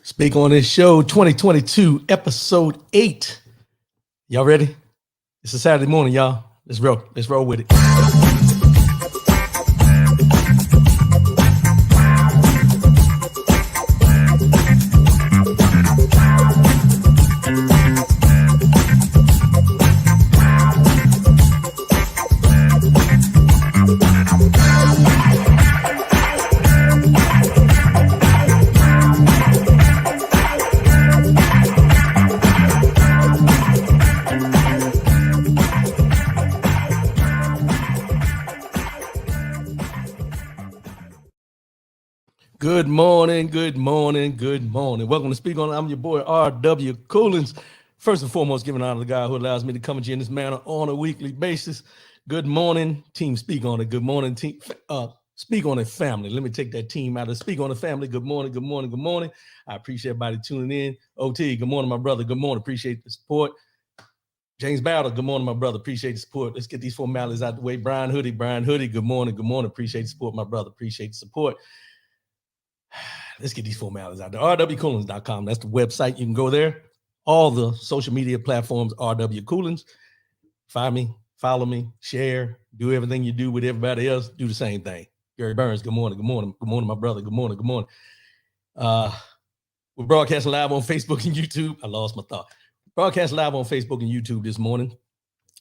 Speak on this show, 2022, episode 8. Y'all ready? It's a Saturday morning, y'all. Let's roll. Let's roll with it. Good morning, good morning, good morning. Welcome to Speak On. I'm your boy, R.W. Coolins. First and foremost, giving honor to the guy who allows me to come at you in this manner on a weekly basis. Good morning, team Speak On It. Good morning, team Speak On It family. Let me take that team out of Speak On It family. Good morning, good morning, good morning. I appreciate everybody tuning in. OT, good morning, my brother. Good morning. Appreciate the support. James Battle, good morning, my brother. Appreciate the support. Let's get these formalities out the way. Brian Hoodie, good morning, good morning. Appreciate the support, my brother. Appreciate the support. Let's get these formalities out there. rwcoolins.com. That's the website. You can go there. All the social media platforms, RW Coolins. Find me, follow me, share, do everything you do with everybody else. Do the same thing. Gary Burns, good morning, good morning. Good morning, my brother. Good morning, good morning. We're broadcasting live on Facebook and YouTube. I lost my thought. Broadcast live on Facebook and YouTube this morning.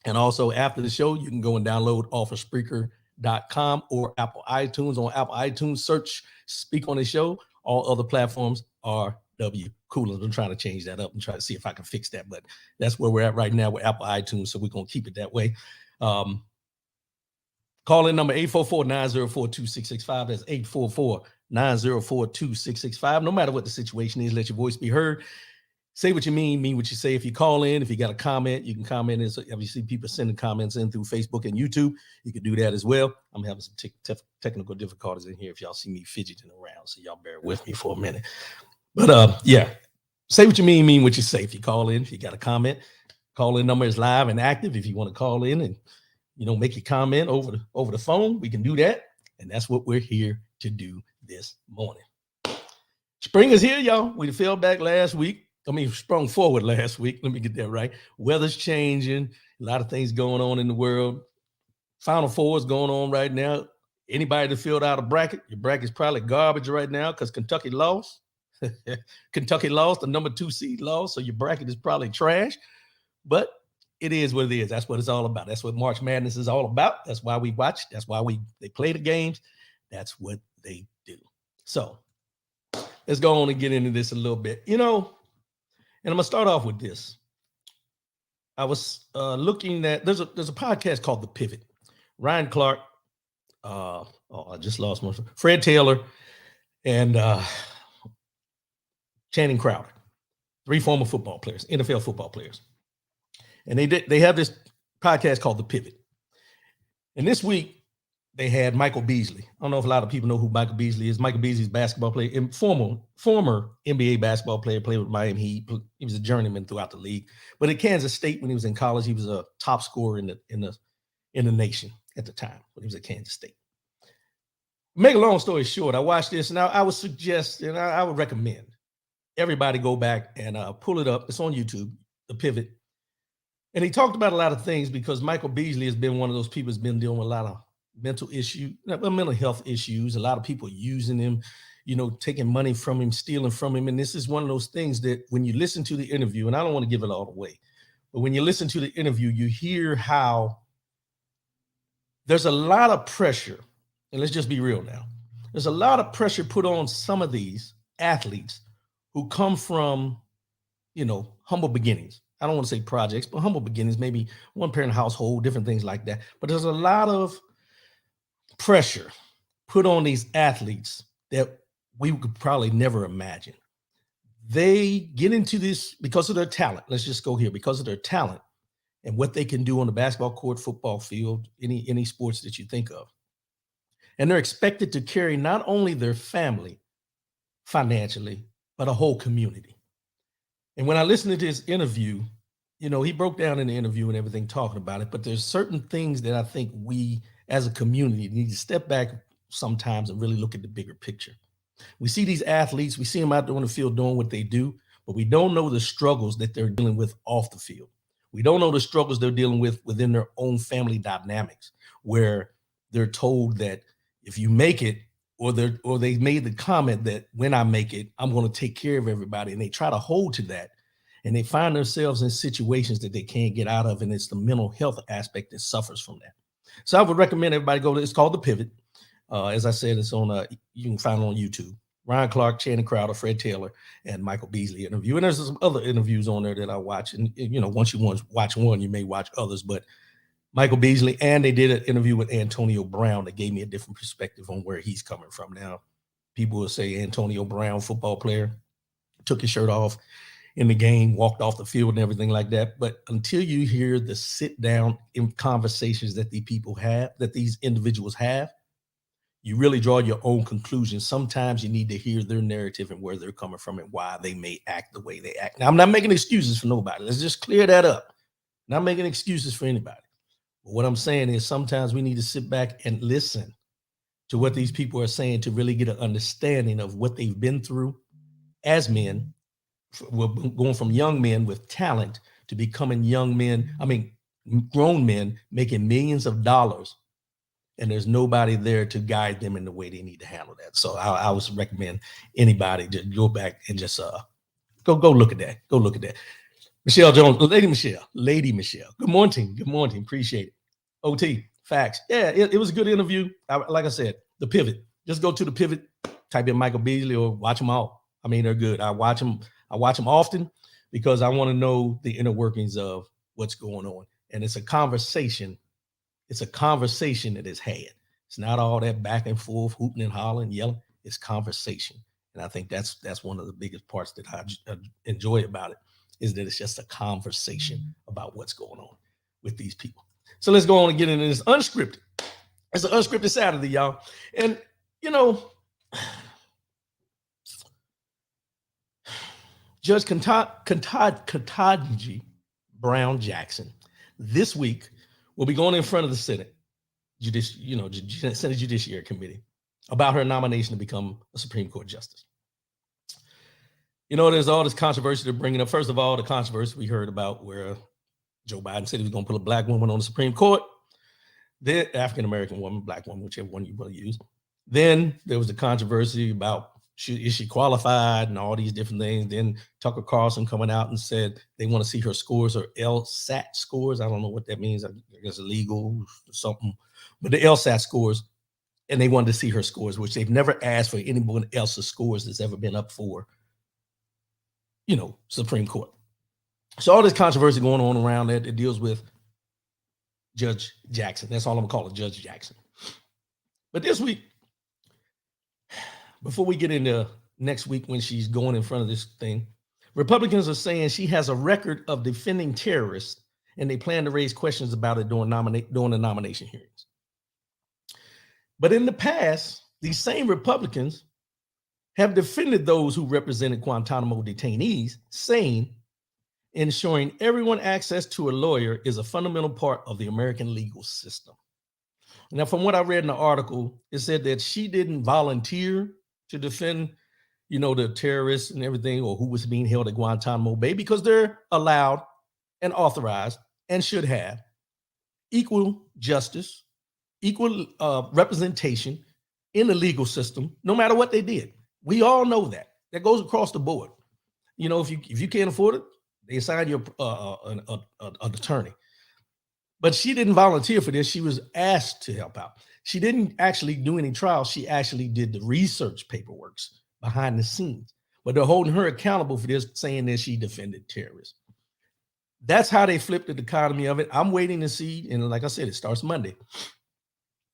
And also after the show, you can go and download off of Spreaker.com or Apple iTunes. On Apple iTunes, search Speak On the Show. All other platforms are W Coolins. I'm trying to change that up and try to see if I can fix that. But that's where we're at right now with Apple iTunes. So we're going to keep it that way. Call in number 844-904-2665. That's 844-904-2665. No matter what the situation is, let your voice be heard. Say what you mean what you say. If you call in, if you got a comment, you can comment. If you see people sending comments in through Facebook and YouTube, you can do that as well. I'm having some technical difficulties in here if y'all see me fidgeting around, so y'all bear with me for a minute. But yeah, say what you mean what you say. If you call in, if you got a comment, call in number is live and active. If you want to call in and make your comment over the phone, we can do that. And that's what we're here to do this morning. Spring is here, y'all. We fell back last week. Sprung forward last week. Let me get that right. Weather's changing. A lot of things going on in the world. Final Four is going on right now. Anybody that filled out a bracket, your bracket's probably garbage right now because Kentucky lost. Kentucky lost, the number 2 seed lost, so your bracket is probably trash. But it is what it is. That's what it's all about. That's what March Madness is all about. That's why we watch. That's why they play the games. That's what they do. So let's go on and get into this a little bit. And I'm gonna start off with this. I was looking at there's a podcast called The Pivot. Ryan Clark, I just lost my Fred Taylor, and Channing Crowder, 3 former football players, NFL football players, and they have this podcast called The Pivot. And this week they had Michael Beasley. I don't know if a lot of people know who Michael Beasley is. Michael Beasley's basketball player, and former NBA basketball player, played with Miami Heat. He was a journeyman throughout the league. But at Kansas State, when he was in college, he was a top scorer in the nation at the time when he was at Kansas State. Make a long story short, I watched this, and I would suggest, and I would recommend everybody go back and pull it up. It's on YouTube, The Pivot. And he talked about a lot of things because Michael Beasley has been one of those people who's been dealing with a lot of mental health issues. A lot of people using him, taking money from him, stealing from him. And this is one of those things that when you listen to the interview, and I don't want to give it all away, but when you listen to the interview, you hear how there's a lot of pressure. And let's just be real now. There's a lot of pressure put on some of these athletes who come from, humble beginnings. I don't want to say projects, but humble beginnings, maybe one parent household, different things like that. But there's a lot of pressure put on these athletes that we could probably never imagine. They get into this because of their talent. Let's just go here. Because of their talent and what they can do on the basketball court, football field, any sports that you think of. And they're expected to carry not only their family financially, but a whole community. And when I listened to this interview, he broke down in the interview and everything talking about it, but there's certain things that I think we as a community need to step back sometimes and really look at the bigger picture. We see these athletes, we see them out there on the field doing what they do, but we don't know the struggles that they're dealing with off the field. We don't know the struggles they're dealing with within their own family dynamics, where they're told that if you make it, or they made the comment that when I make it, I'm going to take care of everybody, and they try to hold to that, and they find themselves in situations that they can't get out of, and it's the mental health aspect that suffers from that. So I would recommend everybody go to. It's called The Pivot. As I said, it's on. You can find it on YouTube. Ryan Clark, Channing Crowder, Fred Taylor, and Michael Beasley interview. And there's some other interviews on there that I watch. And once you watch one, you may watch others. But Michael Beasley, and they did an interview with Antonio Brown that gave me a different perspective on where he's coming from. Now, people will say Antonio Brown, football player, took his shirt off in the game, walked off the field and everything like that. But until you hear the sit down in conversations that these individuals have, you really draw your own conclusions. Sometimes you need to hear their narrative and where they're coming from and why they may act the way they act. Now, I'm not making excuses for nobody. Let's just clear that up. Not making excuses for anybody. But what I'm saying is sometimes we need to sit back and listen to what these people are saying to really get an understanding of what they've been through as men. We're going from young men with talent to becoming grown men making millions of dollars, and there's nobody there to guide them in the way they need to handle that. So I would recommend anybody to go back and just go look at that. Go look at that. Michelle Jones, Lady Michelle. Good morning. Appreciate it. OT, facts. Yeah, it was a good interview. Like I said, The Pivot. Just go to The Pivot, type in Michael Beasley, or watch them all. I mean, they're good. I watch them often because I want to know the inner workings of what's going on. And it's a conversation. It's a conversation that is had. It's not all that back and forth, hooting and hollering, yelling. It's conversation. And I think that's one of the biggest parts that I enjoy about it, is that it's just a conversation about what's going on with these people. So let's go on and get into this unscripted. It's an unscripted Saturday, y'all. And, Judge Ketanji Brown Jackson this week will be going in front of the Senate Senate Judiciary Committee about her nomination to become a Supreme Court justice. There's all this controversy they're bringing up. First of all, the controversy we heard about where Joe Biden said he was going to put a black woman on the Supreme Court, the African-American woman, black woman, whichever one you want to use. Then there was the controversy about is she qualified and all these different things. Then Tucker Carlson coming out and said they want to see her scores, or LSAT scores. I don't know what that means. I guess illegal or something. But the LSAT scores, and they wanted to see her scores, which they've never asked for anyone else's scores that's ever been up for, Supreme Court. So all this controversy going on around that, it deals with Judge Jackson. That's all I'm going to call it, Judge Jackson. But this week, before we get into next week when she's going in front of this thing, Republicans are saying she has a record of defending terrorists, and they plan to raise questions about it during the nomination hearings. But in the past, these same Republicans have defended those who represented Guantanamo detainees, saying ensuring everyone access to a lawyer is a fundamental part of the American legal system. Now, from what I read in the article, it said that she didn't volunteer to defend, the terrorists and everything, or who was being held at Guantanamo Bay, because they're allowed and authorized and should have equal justice, equal representation in the legal system, no matter what they did. We all know that. That goes across the board. If you can't afford it, they assign you an attorney. But she didn't volunteer for this. She was asked to help out. She didn't actually do any trials. She actually did the research paperwork behind the scenes. But they're holding her accountable for this, saying that she defended terrorists. That's how they flipped the dichotomy of it. I'm waiting to see. And like I said, it starts Monday.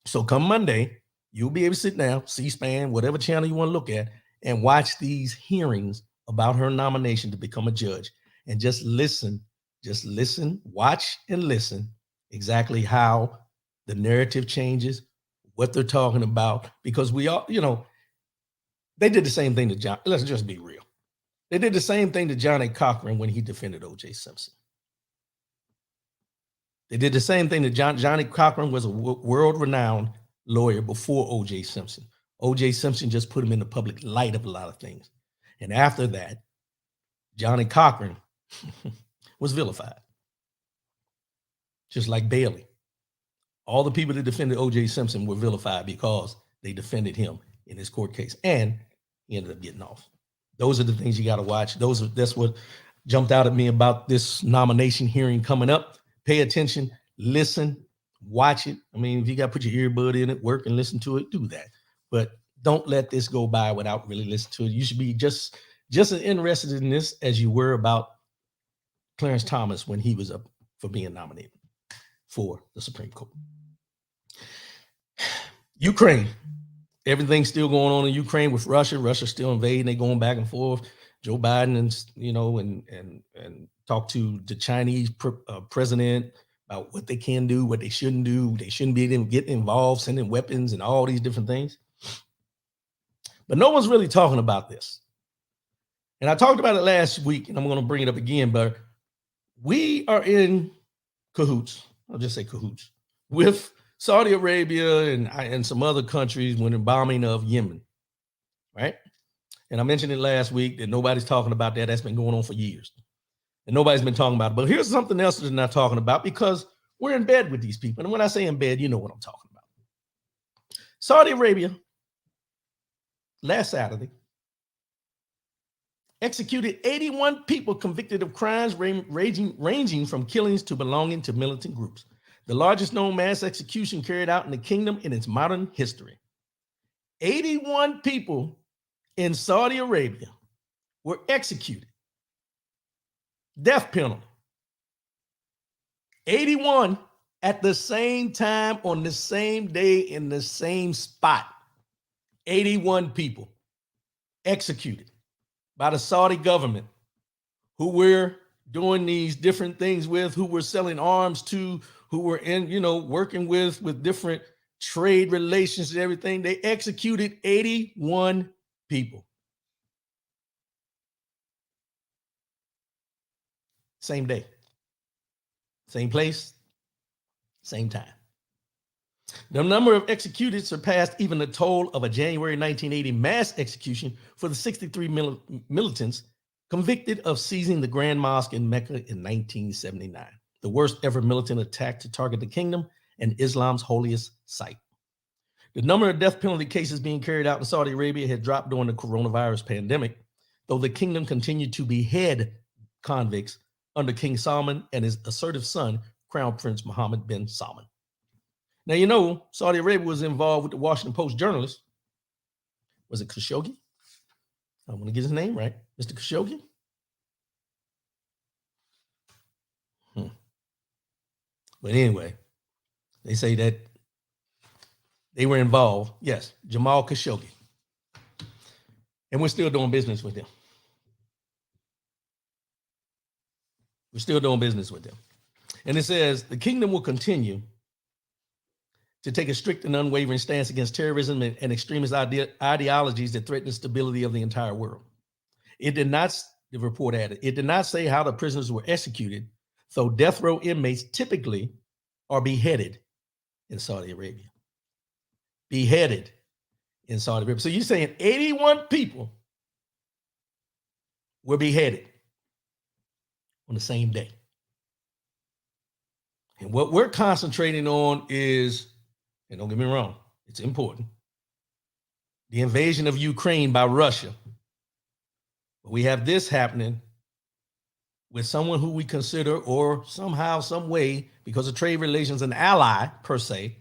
So come Monday, you'll be able to sit down, C-SPAN, whatever channel you want to look at, and watch these hearings about her nomination to become a judge. And just listen, watch and listen exactly how the narrative changes, what they're talking about, because we all, they did the same thing to John. Let's just be real. They did the same thing to Johnny Cochran when he defended O.J. Simpson. They did the same thing to Johnny Cochran was a world-renowned lawyer before O.J. Simpson. O.J. Simpson just put him in the public light of a lot of things. And after that, Johnny Cochran was vilified, just like Bailey. All the people that defended O.J. Simpson were vilified because they defended him in his court case, and he ended up getting off. Those are the things you got to watch. That's what jumped out at me about this nomination hearing coming up. Pay attention, listen, watch it. I mean, if you got to put your earbud in it, work and listen to it, do that. But don't let this go by without really listening to it. You should be just as interested in this as you were about Clarence Thomas when he was up for being nominated for the Supreme Court. Ukraine. Everything's still going on in Ukraine with Russia. Russia's still invading. They're going back and forth. Joe Biden and talk to the Chinese president about what they can do, what they shouldn't do. They shouldn't be getting involved, sending weapons and all these different things. But no one's really talking about this. And I talked about it last week, and I'm going to bring it up again, but we are in cahoots. I'll just say cahoots with Saudi Arabia and some other countries when the bombing of Yemen, right? And I mentioned it last week that nobody's talking about that. That's been going on for years. And nobody's been talking about it. But here's something else that they're not talking about because we're in bed with these people. And when I say in bed, you know what I'm talking about. Saudi Arabia, last Saturday, executed 81 people convicted of crimes ranging from killings to belonging to militant groups. The largest known mass execution carried out in the kingdom in its modern history. 81 people in Saudi Arabia were executed. Death penalty. 81 at the same time on the same day in the same spot. 81 people executed by the Saudi government who we're doing these different things with, who we're selling arms to, who were in, working with different trade relations and everything. They executed 81 people. Same day, same place, same time. The number of executed surpassed even the toll of a January 1980 mass execution for the 63 militants convicted of seizing the Grand Mosque in Mecca in 1979. The worst ever militant attack to target the kingdom and Islam's holiest site. The number of death penalty cases being carried out in Saudi Arabia had dropped during the coronavirus pandemic, though the kingdom continued to behead convicts under King Salman and his assertive son, Crown Prince Mohammed bin Salman. Now, Saudi Arabia was involved with the Washington Post journalist. Was it Khashoggi? I want to get his name right. Mr. Khashoggi? But anyway, they say that they were involved. Yes, Jamal Khashoggi. And we're still doing business with them. We're still doing business with them. And it says the kingdom will continue to take a strict and unwavering stance against terrorism and extremist ideologies that threaten the stability of the entire world. It did not, the report added, it did not say how the prisoners were executed, though death row inmates typically are beheaded in Saudi Arabia. Beheaded in Saudi Arabia. So you're saying 81 people were beheaded on the same day. And what we're concentrating on is, and don't get me wrong, it's important, the invasion of Ukraine by Russia. But we have this happening with someone who we consider, or somehow, some way, because of trade relations, an ally per se.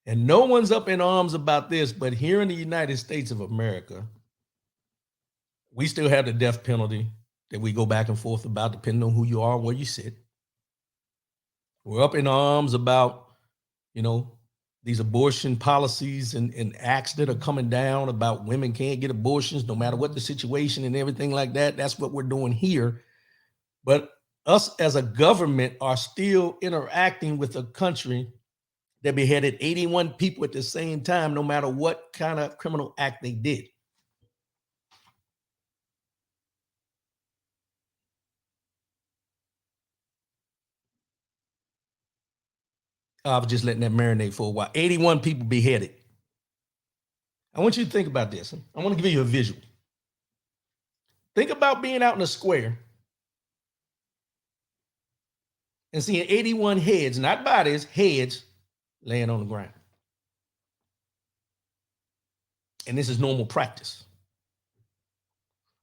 And no one's up in arms about this, but here in the United States of America, we still have the death penalty that we go back and forth about, depending on who you are and where you sit. We're up in arms about, these abortion policies and acts that are coming down about women can't get abortions no matter what the situation and everything like that. That's what we're doing here. But us as a government are still interacting with a country that beheaded 81 people at the same time, no matter what kind of criminal act they did. I was just letting that marinate for a while. 81 people beheaded I want you to think about this. I want to give you a visual. Think about being out in a square and seeing 81 heads, not bodies, heads laying on the ground. And this is normal practice.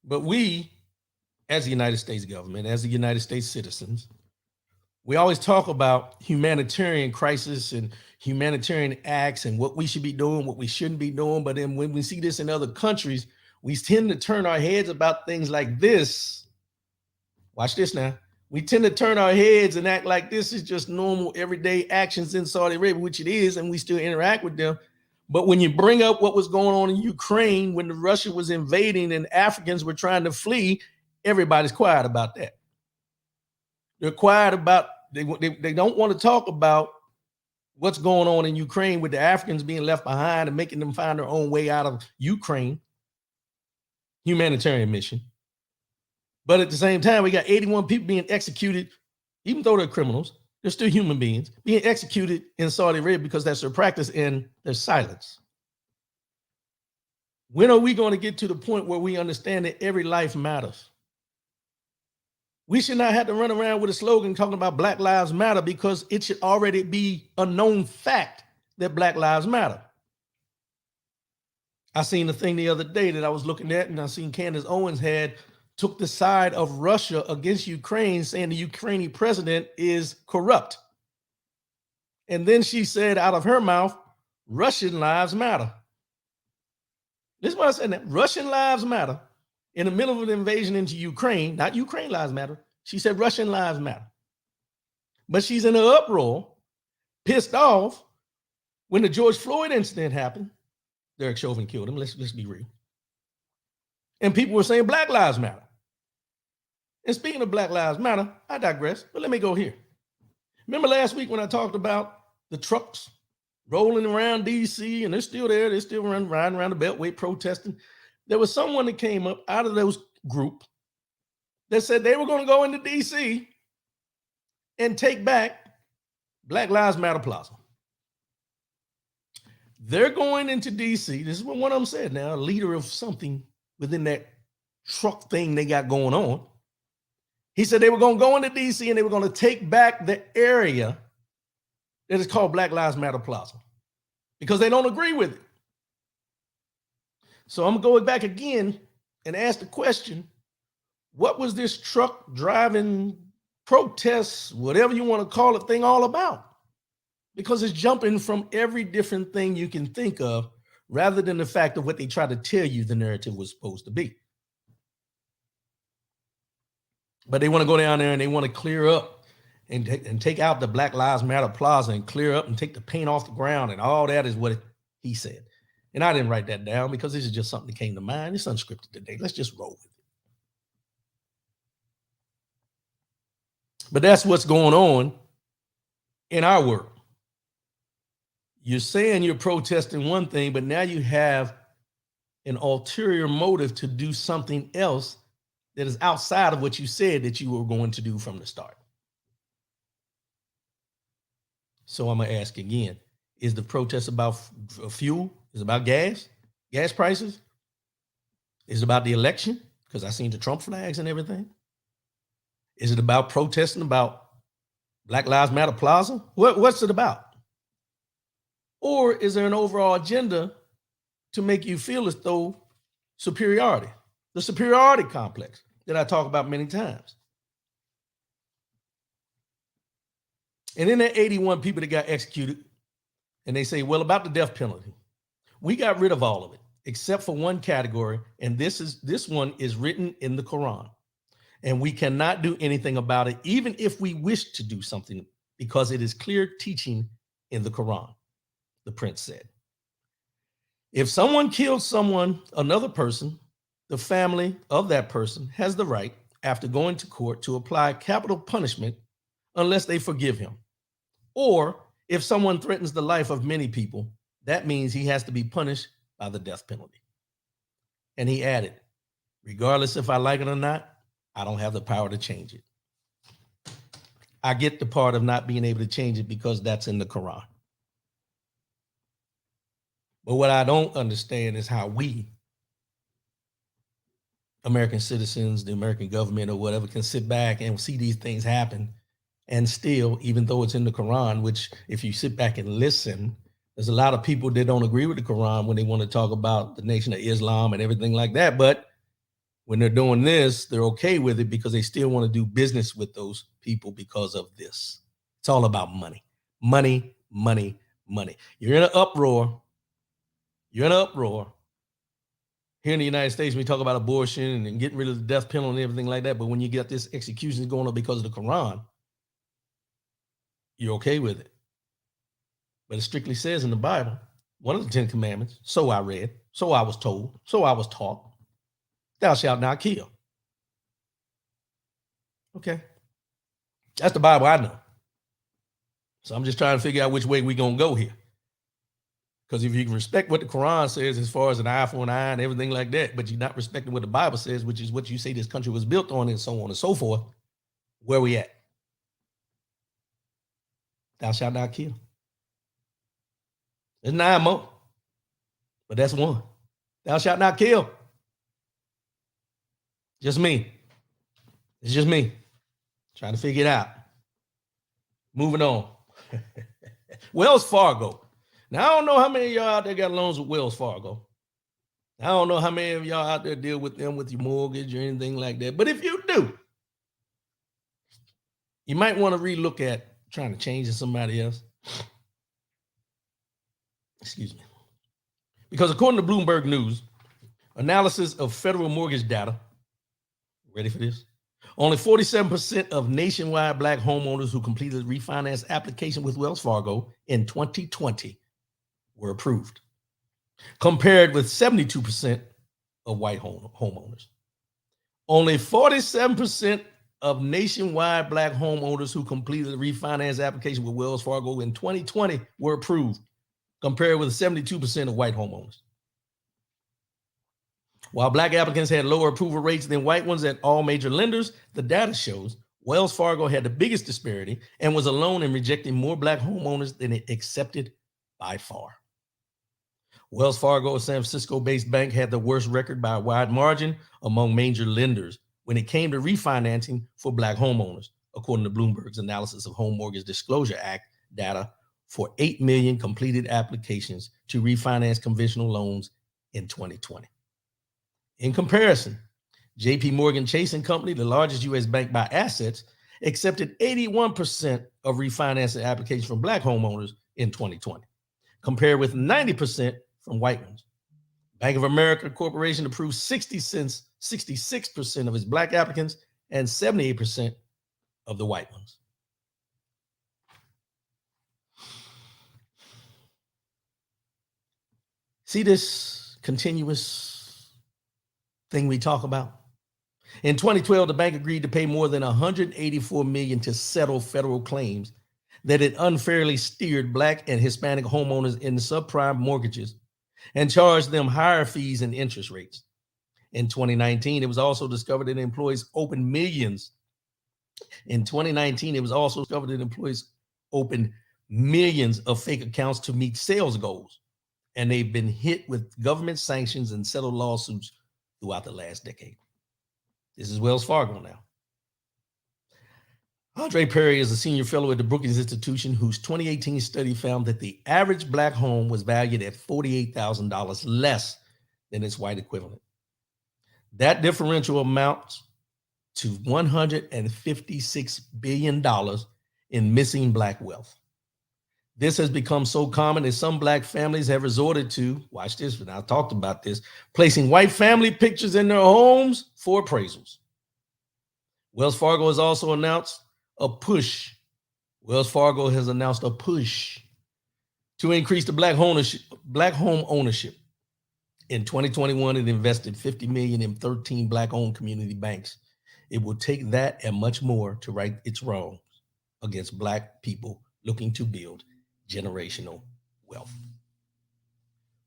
But we, as the United States government, as the United States citizens, we always talk about humanitarian crisis and humanitarian acts and what we should be doing, what we shouldn't be doing. But then when we see this in other countries, we tend to turn our heads about things like this. Watch this now. We tend to turn our heads and act like this is just normal everyday actions in Saudi Arabia, which it is, and we still interact with them. But when you bring up what was going on in Ukraine, when Russia was invading and Africans were trying to flee, everybody's quiet about that. They're quiet about, they don't want to talk about what's going on in Ukraine with the Africans being left behind and making them find their own way out of Ukraine. Humanitarian mission. But at the same time, we got 81 people being executed, even though they're criminals, they're still human beings, being executed in Saudi Arabia because that's their practice and their silence. When are we going to get to the point where we understand that every life matters? We should not have to run around with a slogan talking about Black Lives Matter, because it should already be a known fact that Black Lives Matter. I seen the thing the other day that I was looking at, and I seen Candace Owens took the side of Russia against Ukraine, saying the Ukrainian president is corrupt. And then she said out of her mouth, Russian lives matter. This is why I said that. Russian lives matter. In the middle of an invasion into Ukraine, not Ukraine lives matter. She said Russian lives matter. But she's in an uproar, pissed off, when the George Floyd incident happened. Derek Chauvin killed him. Let's be real. And people were saying Black Lives Matter. And speaking of Black Lives Matter, I digress, but let me go here. Remember last week when I talked about the trucks rolling around DC, and they're still there. They're still riding around the Beltway protesting. There was someone that came up out of those group that said they were going to go into DC and take back Black Lives Matter Plaza. They're going into DC. This is what one of them said now, a leader of something within that truck thing they got going on. He said they were going to go into DC and they were going to take back the area that is called Black Lives Matter Plaza because they don't agree with it. So I'm going back again and ask the question, what was this truck driving protests, whatever you want to call it, thing all about? Because it's jumping from every different thing you can think of rather than the fact of what they try to tell you the narrative was supposed to be. But they want to go down there and they want to clear up and take out the Black Lives Matter Plaza and clear up and take the paint off the ground, and all that is what he said. And I didn't write that down because this is just something that came to mind. It's unscripted today. Let's just roll with it. But that's what's going on in our world. You're saying you're protesting one thing, but now you have an ulterior motive to do something else that is outside of what you said that you were going to do from the start. So I'm going to ask again, is the protest about fuel? Is it about gas prices? Is it about the election? Because I seen the Trump flags and everything. Is it about protesting about Black Lives Matter Plaza? What's it about? Or is there an overall agenda to make you feel as though superiority, the superiority complex that I talk about many times? And then that 81 people that got executed, and they say, well, about the death penalty, we got rid of all of it except for one category, and this one is written in the Quran, and we cannot do anything about it, even if we wish to do something, because it is clear teaching in the Quran. The prince said, if someone kills another person, the family of that person has the right, after going to court, to apply capital punishment unless they forgive him. Or if someone threatens the life of many people, that means he has to be punished by the death penalty. And he added, regardless if I like it or not, I don't have the power to change it. I get the part of not being able to change it because that's in the Quran. But what I don't understand is how we, American citizens, the American government or whatever, can sit back and see these things happen and still, even though it's in the Quran, which if you sit back and listen, there's a lot of people that don't agree with the Quran when they want to talk about the Nation of Islam and everything like that. But when they're doing this, they're okay with it because they still want to do business with those people because of this. It's all about money, money, money, money. You're in an uproar. You're in an uproar. Here in the United States, we talk about abortion and getting rid of the death penalty and everything like that. But when you get this execution going on because of the Quran, you're okay with it. But it strictly says in the Bible, one of the 10 commandments, so I read, so I was told, so I was taught, thou shalt not kill. Okay. That's the Bible I know. So I'm just trying to figure out which way we're going to go here. Because if you can respect what the Quran says as far as an eye for an eye and everything like that, but you're not respecting what the Bible says, which is what you say this country was built on and so on and so forth, where we at? Thou shalt not kill. There's 9 more, but that's one. Thou shalt not kill. Just me. It's just me trying to figure it out. Moving on. Wells Fargo. Now, I don't know how many of y'all out there got loans with Wells Fargo. I don't know how many of y'all out there deal with them with your mortgage or anything like that. But if you do, you might want to relook at trying to change to somebody else. Excuse me. Because according to Bloomberg News, analysis of federal mortgage data, ready for this? Only 47% of nationwide Black homeowners who completed a refinance application with Wells Fargo in 2020 were approved, compared with 72% of white homeowners. Only 47% of nationwide Black homeowners who completed a refinance application with Wells Fargo in 2020 were approved, compared with 72% of white homeowners. While Black applicants had lower approval rates than white ones at all major lenders, the data shows Wells Fargo had the biggest disparity and was alone in rejecting more Black homeowners than it accepted by far. Wells Fargo, a San Francisco-based bank, had the worst record by a wide margin among major lenders when it came to refinancing for Black homeowners, according to Bloomberg's analysis of Home Mortgage Disclosure Act data for 8 million completed applications to refinance conventional loans in 2020. In comparison, JP Morgan Chase & Company, the largest U.S. bank by assets, accepted 81% of refinancing applications from Black homeowners in 2020, compared with 90% from white ones. Bank of America Corporation approved 66% of its Black applicants and 78% of the white ones. See this continuous thing we talk about? In 2012, the bank agreed to pay more than $184 million to settle federal claims that it unfairly steered Black and Hispanic homeowners in subprime mortgages and charged them higher fees and interest rates. In 2019, it was also discovered that employees opened millions. In 2019, it was also discovered that employees opened millions of fake accounts to meet sales goals, and they've been hit with government sanctions and settled lawsuits throughout the last decade. This is Wells Fargo now. Andre Perry is a senior fellow at the Brookings Institution, whose 2018 study found that the average Black home was valued at $48,000 less than its white equivalent. That differential amounts to $156 billion in missing Black wealth. This has become so common that some Black families have resorted to, watch this, and I talked about this, placing white family pictures in their homes for appraisals. Wells Fargo has also announced a push. Wells Fargo has announced a push to increase the Black home ownership. In 2021, it invested $50 million in 13 Black-owned community banks. It will take that and much more to right its wrongs against Black people looking to build generational wealth.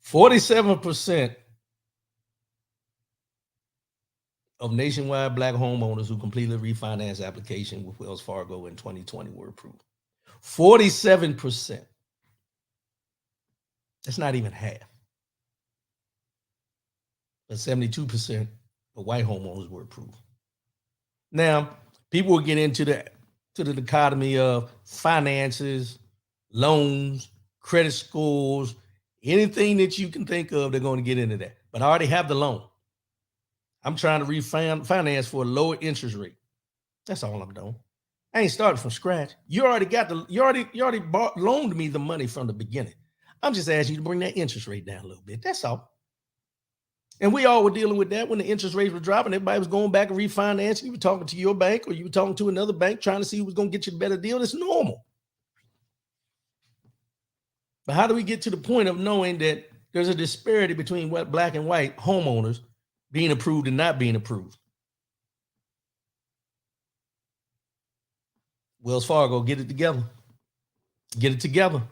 47% of nationwide Black homeowners who completed a refinance application with Wells Fargo in 2020 were approved. 47%. That's not even half. but 72% of white homeowners were approved. Now, people will get into the dichotomy of finances, loans, credit scores, anything that you can think of, they're going to get into that. But I already have the loan. I'm trying to refinance for a lower interest rate. That's all I'm doing. I ain't starting from scratch. You already loaned me the money from the beginning. I'm just asking you to bring that interest rate down a little bit. That's all. And we all were dealing with that when the interest rates were dropping. Everybody was going back and refinancing. You were talking to your bank or you were talking to another bank trying to see who was going to get you a better deal. It's normal. But how do we get to the point of knowing that there's a disparity between what black and white homeowners being approved and not being approved? Wells Fargo, get it together. Get it together.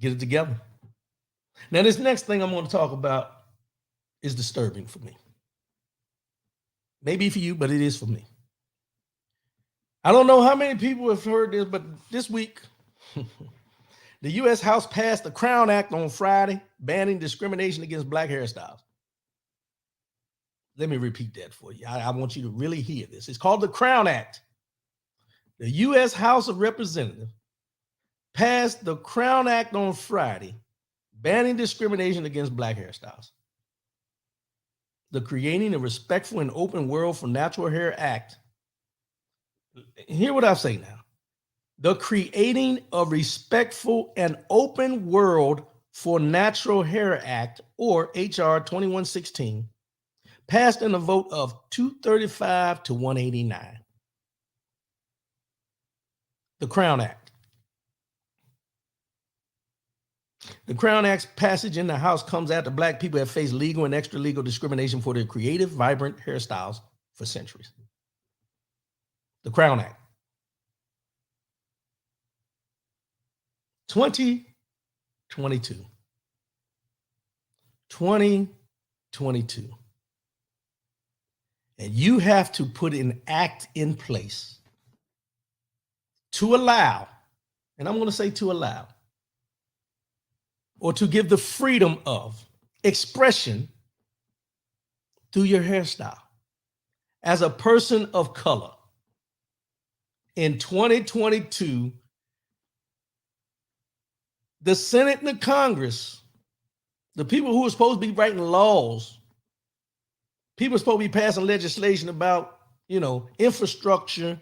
Get it together. Now, this next thing I'm going to talk about is disturbing for me. Maybe for you, but it is for me. I don't know how many people have heard this, but this week, the U.S. House passed the Crown Act on Friday, banning discrimination against black hairstyles. Let me repeat that for you. I want you to really hear this. It's called the Crown Act. The U.S. House of Representatives passed the Crown Act on Friday, banning discrimination against black hairstyles. The Creating a Respectful and Open World for Natural Hair Act. Hear what I say now. The Creating a Respectful and Open World for Natural Hair Act, or HR 2116, passed in a vote of 235 to 189. The Crown Act. The Crown Act's passage in the House comes after black people have faced legal and extra-legal discrimination for their creative, vibrant hairstyles for centuries. The Crown Act. 2022. 2022. And you have to put an act in place to allow, and I'm going to say to allow, or to give the freedom of expression through your hairstyle as a person of color. In 2022, the Senate and the Congress, the people who are supposed to be writing laws, people are supposed to be passing legislation about, infrastructure,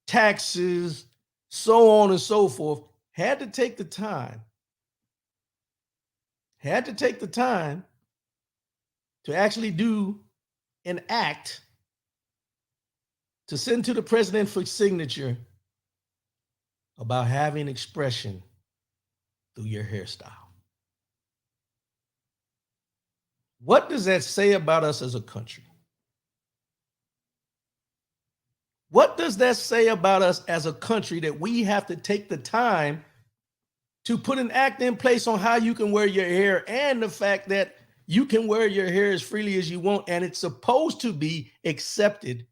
taxes, so on and so forth, had to take the time to actually do an act to send to the president for signature about having expression through your hairstyle. What does that say about us as a country? What does that say about us as a country that we have to take the time to put an act in place on how you can wear your hair, and the fact that you can wear your hair as freely as you want, and it's supposed to be accepted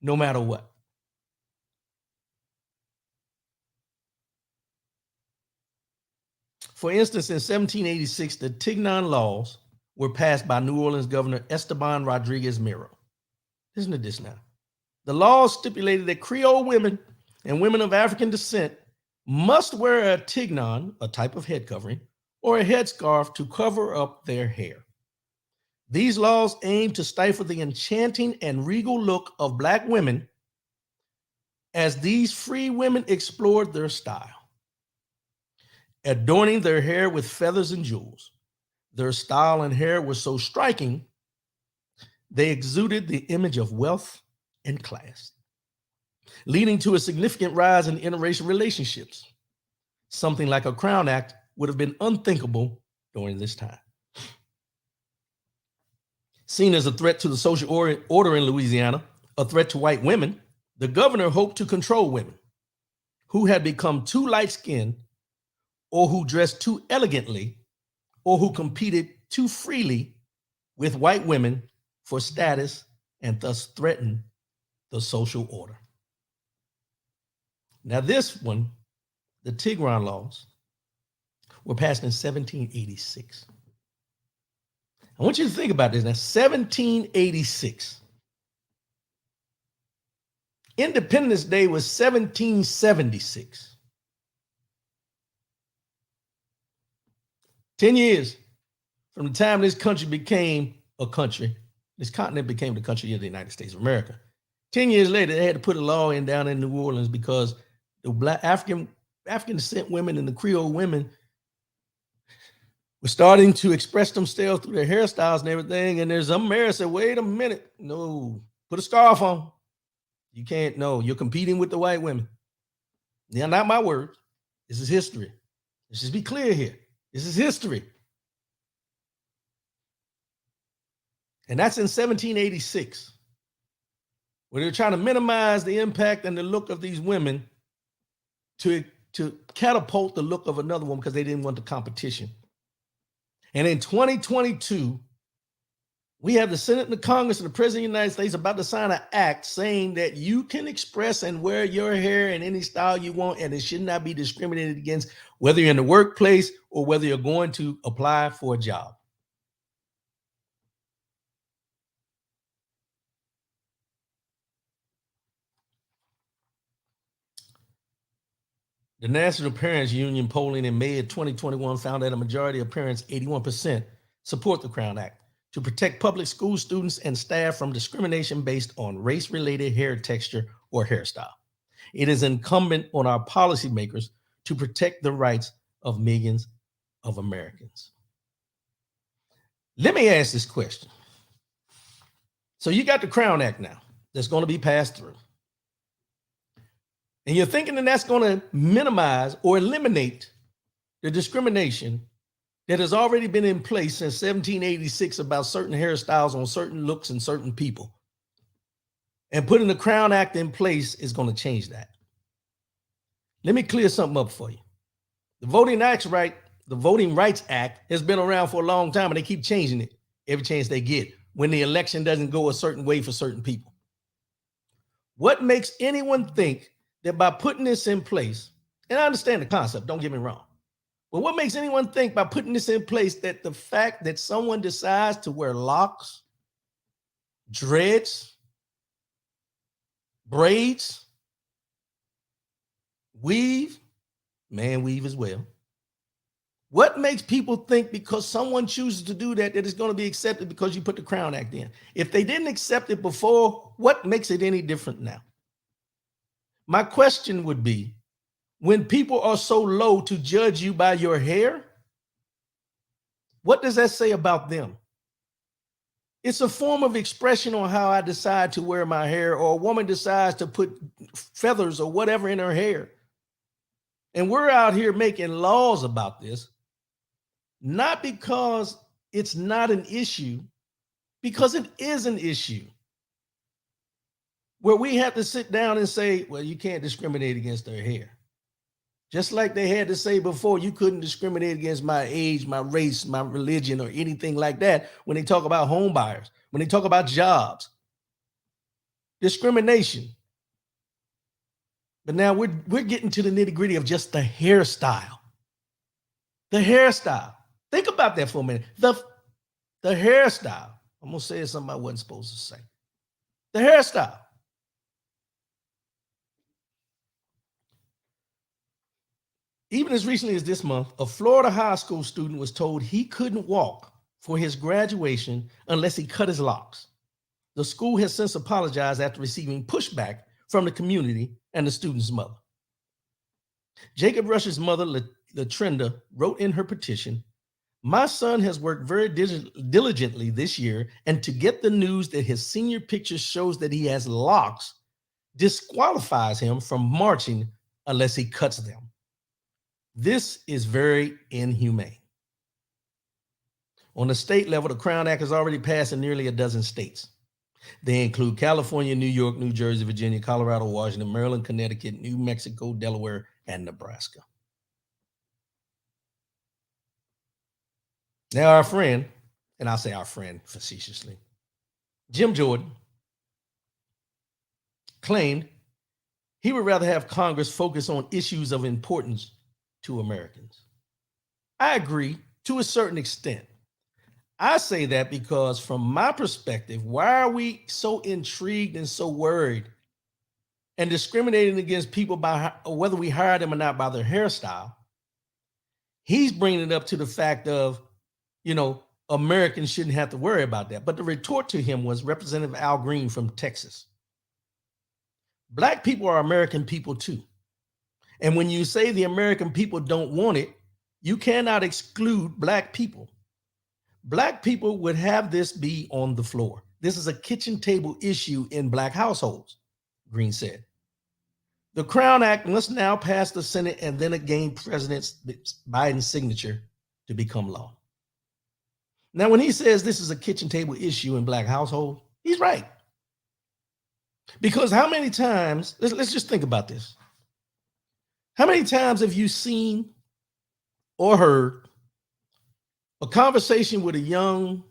no matter what? For instance, in 1786, the Tignon laws were passed by New Orleans Governor Esteban Rodriguez Miro. Listen to this now. The laws stipulated that Creole women and women of African descent must wear a tignon, a type of head covering, or a headscarf to cover up their hair. These laws aim to stifle the enchanting and regal look of black women as these free women explored their style, adorning their hair with feathers and jewels. Their style and hair were so striking, they exuded the image of wealth and class, leading to a significant rise in interracial relationships. Something like a Crown Act would have been unthinkable during this time. Seen as a threat to the social order in Louisiana, a threat to white women, the governor hoped to control women who had become too light-skinned, or who dressed too elegantly, or who competed too freely with white women for status, and thus threatened the social order. Now this one, the Tignon laws, were passed in 1786. I want you to think about this now. 1786. Independence Day was 1776. 10 years from the time this country became a country, this continent became the country of the United States of America. 10 years later, they had to put a law in down in New Orleans because the Black African descent women and the Creole women were starting to express themselves through their hairstyles and everything. And there's some mayor said, wait a minute, no, put a scarf on. You can't, no, you're competing with the white women. Now, not my words. This is history. Let's just be clear here. This is history. And that's in 1786, where they're trying to minimize the impact and the look of these women to catapult the look of another one because they didn't want the competition. And in 2022, we have the Senate and the Congress and the President of the United States about to sign an act saying that you can express and wear your hair in any style you want, and it should not be discriminated against, whether you're in the workplace or whether you're going to apply for a job. The National Parents Union polling in May of 2021 found that a majority of parents, 81%, support the Crown Act to protect public school students and staff from discrimination based on race-related hair texture or hairstyle. It is incumbent on our policymakers to protect the rights of millions of Americans. Let me ask this question. So you got the Crown Act now that's going to be passed through. And you're thinking that that's going to minimize or eliminate the discrimination that has already been in place since 1786 about certain hairstyles on certain looks and certain people. And putting the Crown Act in place is going to change that. Let me clear something up for you. The Voting Rights Act has been around for a long time, and they keep changing it every chance they get when the election doesn't go a certain way for certain people. What makes anyone think that by putting this in place, and I understand the concept, don't get me wrong, but what makes anyone think by putting this in place that the fact that someone decides to wear locks, dreads, braids, weave as well, what makes people think because someone chooses to do that, that it's going to be accepted because you put the Crown Act in? If they didn't accept it before, what makes it any different now? My question would be, when people are so low to judge you by your hair, what does that say about them? It's a form of expression on how I decide to wear my hair, or a woman decides to put feathers or whatever in her hair. And we're out here making laws about this, not because it's not an issue, because it is an issue. Where we have to sit down and say, well, you can't discriminate against their hair. Just like they had to say before, you couldn't discriminate against my age, my race, my religion, or anything like that when they talk about home buyers, when they talk about jobs. Discrimination. But now we're getting to the nitty-gritty of just the hairstyle. The hairstyle. Think about that for a minute. The hairstyle. I'm going to say something I wasn't supposed to say. The hairstyle. Even as recently as this month, a Florida high school student was told he couldn't walk for his graduation unless he cut his locks. The school has since apologized after receiving pushback from the community and the student's mother. Jacob Rush's mother, Latrenda, wrote in her petition, "My son has worked very diligently this year, and to get the news that his senior picture shows that he has locks disqualifies him from marching unless he cuts them. This is very inhumane." On the state level, the Crown Act has already passed in nearly a dozen states. They include California, New York, New Jersey, Virginia, Colorado, Washington, Maryland, Connecticut, New Mexico, Delaware, and Nebraska. Now, our friend, and I'll say our friend facetiously, Jim Jordan, claimed he would rather have Congress focus on issues of importance to Americans. I agree to a certain extent. I say that because from my perspective, why are we so intrigued and so worried and discriminating against people by whether we hire them or not by their hairstyle? He's bringing it up to the fact of, Americans shouldn't have to worry about that. But the retort to him was Representative Al Green from Texas. Black people are American people too. And when you say the American people don't want it, you cannot exclude Black people. Black people would have this be on the floor. This is a kitchen table issue in Black households, Green said. The Crown Act must now pass the Senate and then gain President Biden's signature to become law. Now, when he says this is a kitchen table issue in Black households, he's right. Because how many times, let's just think about this. How many times have you seen or heard a conversation with a young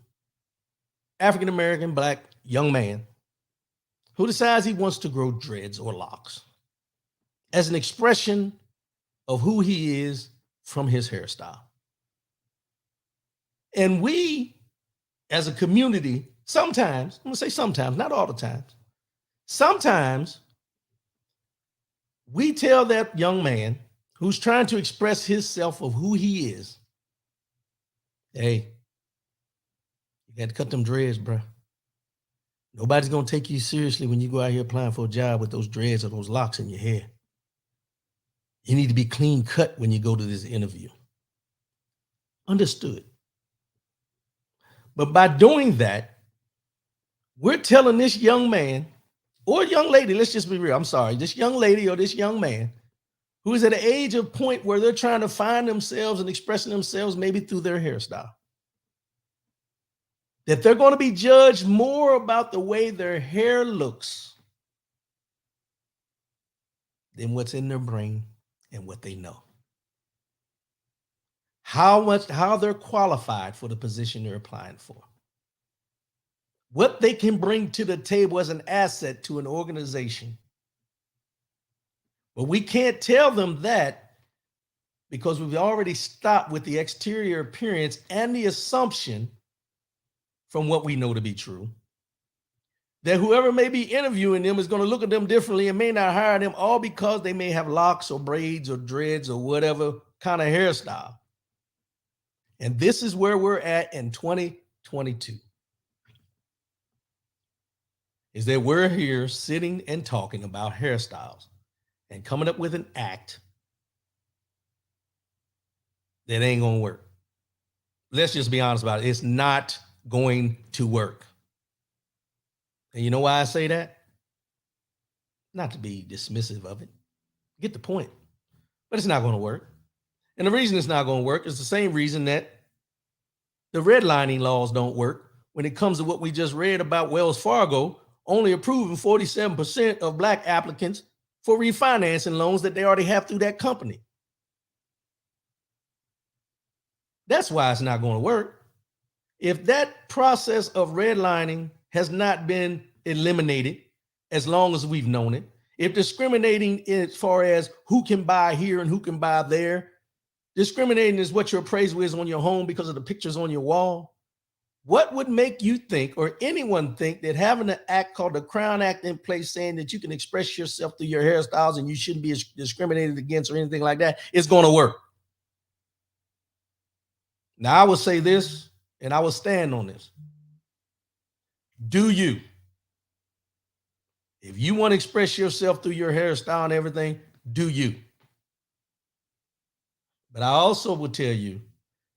African-American Black young man who decides he wants to grow dreads or locks as an expression of who he is from his hairstyle? And we, as a community, sometimes, I'm gonna say sometimes, not all the time, sometimes we tell that young man who's trying to express himself of who he is, hey, you got to cut them dreads, bro. Nobody's going to take you seriously when you go out here applying for a job with those dreads or those locks in your hair. You need to be clean cut when you go to this interview. Understood. But by doing that, we're telling this young man or young lady, let's just be real, I'm sorry, this young lady or this young man who is at an age of point where they're trying to find themselves and expressing themselves maybe through their hairstyle, that they're going to be judged more about the way their hair looks than what's in their brain and what they know. How they're qualified for the position they're applying for. What they can bring to the table as an asset to an organization. But we can't tell them that because we've already stopped with the exterior appearance and the assumption from what we know to be true, that whoever may be interviewing them is going to look at them differently and may not hire them, all because they may have locks or braids or dreads or whatever kind of hairstyle. And this is where we're at in 2022. Is that we're here sitting and talking about hairstyles and coming up with an act that ain't going to work. Let's just be honest about it. It's not going to work. And you know why I say that? Not to be dismissive of it. Get the point. But it's not going to work. And the reason it's not going to work is the same reason that the redlining laws don't work when it comes to what we just read about Wells Fargo only approving 47% of Black applicants for refinancing loans that they already have through that company. That's why it's not going to work. If that process of redlining has not been eliminated as long as we've known it, if discriminating as far as who can buy here and who can buy there, discriminating is what your appraisal is on your home because of the pictures on your wall, what would make you think or anyone think that having an act called the Crown Act in place saying that you can express yourself through your hairstyles and you shouldn't be discriminated against or anything like that is going to work? Now, I will say this, and I will stand on this. Do you? If you want to express yourself through your hairstyle and everything, do you? But I also will tell you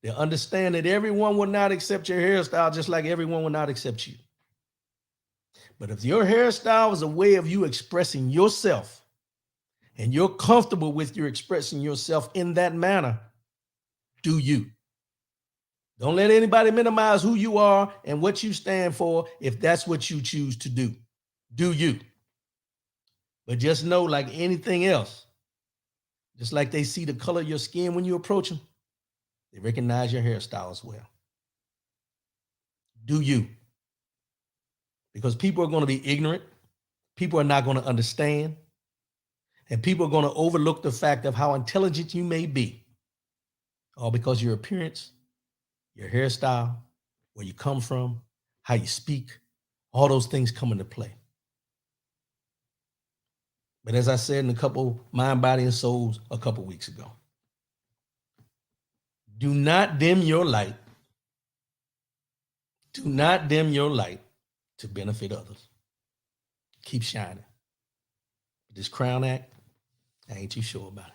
to understand that everyone will not accept your hairstyle just like everyone will not accept you. But if your hairstyle is a way of you expressing yourself and you're comfortable with your expressing yourself in that manner, do you? Don't let anybody minimize who you are and what you stand for if that's what you choose to do. Do you? But just know, like anything else, just like they see the color of your skin when you approach them, they recognize your hairstyle as well. Do you? Because people are going to be ignorant. People are not going to understand. And people are going to overlook the fact of how intelligent you may be, all because your appearance, your hairstyle, where you come from, how you speak, all those things come into play. But as I said in a couple Mind, Body, and Souls a couple weeks ago, do not dim your light. Do not dim your light to benefit others. Keep shining. This Crown Act, I ain't too sure about it.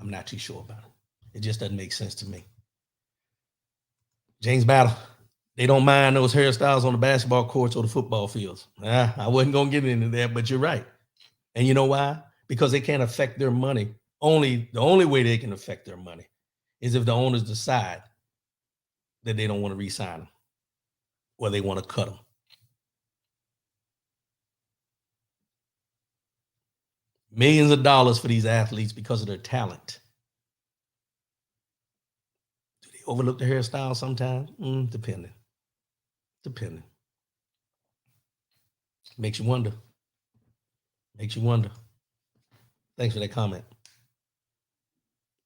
I'm not too sure about it. It just doesn't make sense to me. James Battle, they don't mind those hairstyles on the basketball courts or the football fields. I wasn't going to get into that, but you're right. And you know why? Because they can't affect their money. The only way they can affect their money is if the owners decide that they don't want to re-sign them or they want to cut them. Millions of dollars for these athletes because of their talent. Do they overlook the hairstyle sometimes? Depending. Makes you wonder. Thanks for that comment.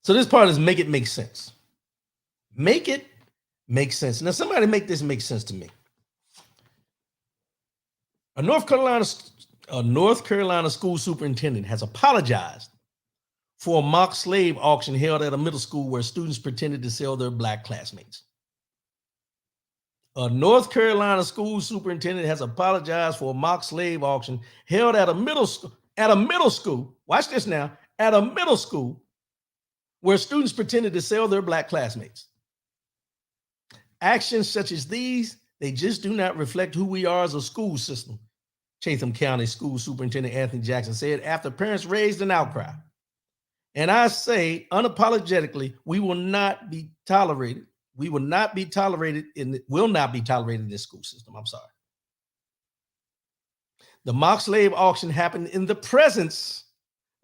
So this part is make it make sense. Make it make sense. Now somebody make this make sense to me. A North Carolina school superintendent has apologized for a mock slave auction held at a middle school where students pretended to sell their black classmates. A North Carolina school superintendent has apologized for a mock slave auction held at a middle school. Watch this now. At a middle school where students pretended to sell their black classmates. Actions such as these, they just do not reflect who we are as a school system, Chatham County School Superintendent Anthony Jackson said after parents raised an outcry. And I say unapologetically, will not be tolerated in this school system. I'm sorry. The mock slave auction happened in the presence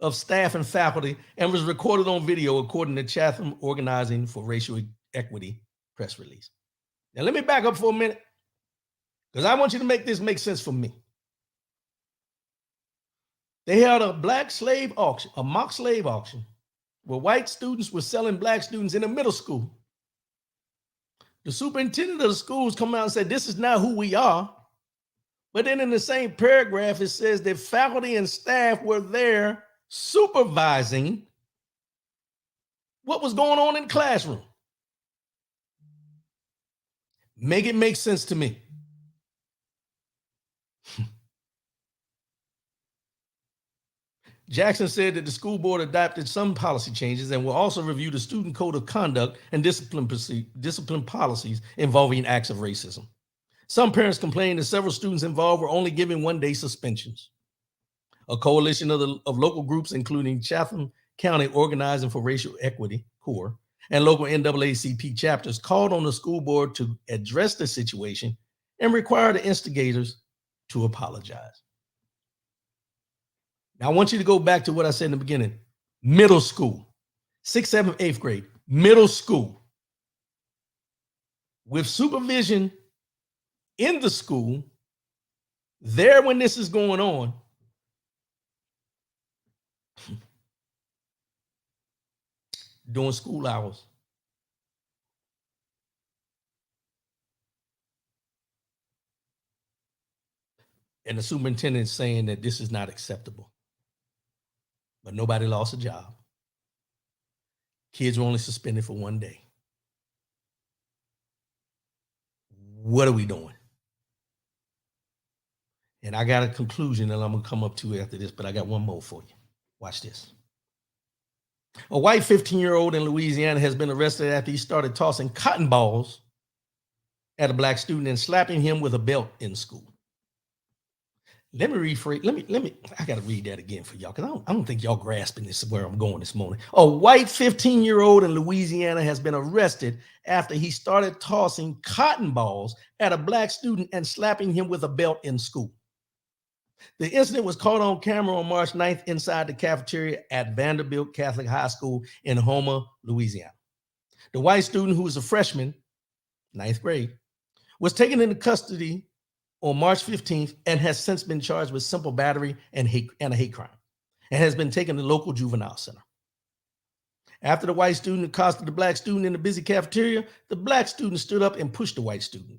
of staff and faculty and was recorded on video, according to Chatham Organizing for Racial Equity press release. Now, let me back up for a minute because I want you to make this make sense for me. They held a black slave auction, a mock slave auction, where white students were selling black students in a middle school. The superintendent of the schools come out and said, this is not who we are. But then in the same paragraph, it says that faculty and staff were there supervising what was going on in the classroom. Make it make sense to me. Jackson said that the school board adopted some policy changes and will also review the student code of conduct and discipline policies involving acts of racism. Some parents complained that several students involved were only given one-day suspensions. A coalition of local groups, including Chatham County Organizing for Racial Equity, CORE, and local NAACP chapters, called on the school board to address the situation and require the instigators to apologize. Now, I want you to go back to what I said in the beginning. Middle school, 6th, 7th, 8th grade, middle school. With supervision in the school, there when this is going on, during school hours. And the superintendent is saying that this is not acceptable. But nobody lost a job. Kids were only suspended for one day. What are we doing? And I got a conclusion that I'm going to come up to after this, but I got one more for you. Watch this. A white 15-year-old in Louisiana has been arrested after he started tossing cotton balls at a black student and slapping him with a belt in school. Let me rephrase. I got to read that again for y'all because I don't think y'all grasping this where I'm going this morning. A white 15-year-old in Louisiana has been arrested after he started tossing cotton balls at a black student and slapping him with a belt in school. The incident was caught on camera on March 9th inside the cafeteria at Vanderbilt Catholic High School in Houma, Louisiana. The white student, who was a freshman, 9th grade, was taken into custody on March 15th and has since been charged with simple battery and a hate crime and has been taken to local juvenile center. After the white student accosted the black student in the busy cafeteria, the black student stood up and pushed the white student.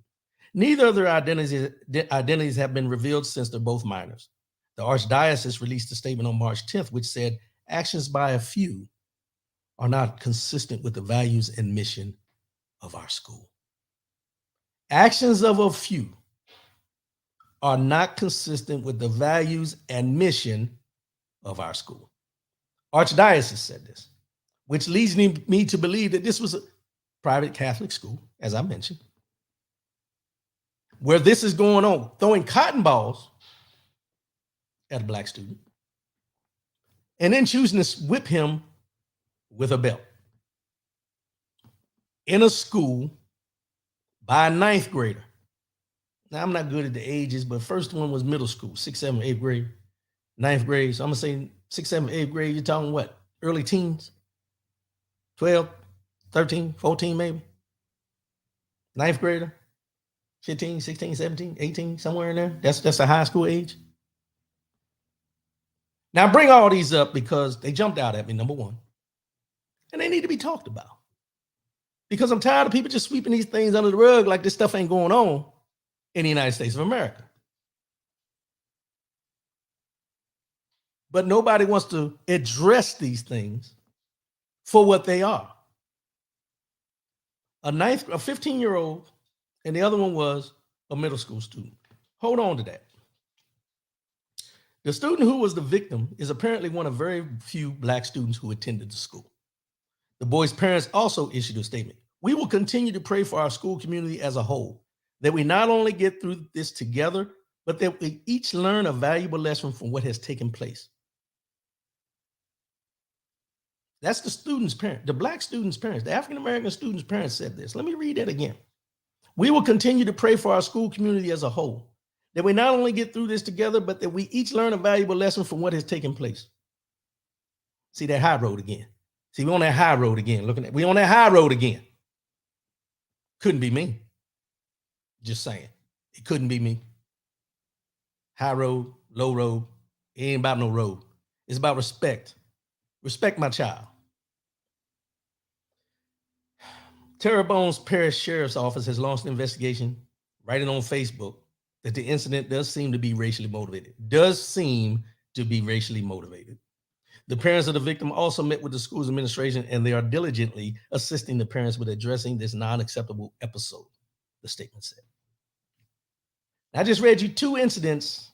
Neither of their identities have been revealed since they're both minors. The Archdiocese released a statement on March 10th, which said, actions by a few are not consistent with the values and mission of our school. Actions of a few are not consistent with the values and mission of our school. Archdiocese said this, which leads me to believe that this was a private Catholic school, as I mentioned, where this is going on, throwing cotton balls at a black student and then choosing to whip him with a belt in a school by a ninth grader. Now, I'm not good at the ages, but first one was middle school, 6th, 7th, 8th grade, ninth grade. So I'm going to say 6th, 7th, 8th grade, you're talking what? Early teens? 12, 13, 14 maybe? Ninth grader? 15, 16, 17, 18, somewhere in there. That's a high school age. Now, I bring all these up because they jumped out at me, number one, and they need to be talked about. Because I'm tired of people just sweeping these things under the rug like this stuff ain't going on in the United States of America. But nobody wants to address these things for what they are. A 15-year-old, and the other one was a middle school student. Hold on to that. The student who was the victim is apparently one of very few black students who attended the school. The boy's parents also issued a statement. We will continue to pray for our school community as a whole, that we not only get through this together, but that we each learn a valuable lesson from what has taken place. That's the student's parent, the black student's parents, the African-American student's parents said this. Let me read that again. We will continue to pray for our school community as a whole, that we not only get through this together, but that we each learn a valuable lesson from what has taken place. See that high road again. See, we're on that high road again. We on that high road again. Couldn't be me. Just saying. It couldn't be me. High road, low road. It ain't about no road. It's about respect. Respect my child. Terrebonne's Parish Sheriff's Office has launched an investigation, writing on Facebook that the incident does seem to be racially motivated. The parents of the victim also met with the school's administration, and they are diligently assisting the parents with addressing this non-acceptable episode, the statement said. I just read you two incidents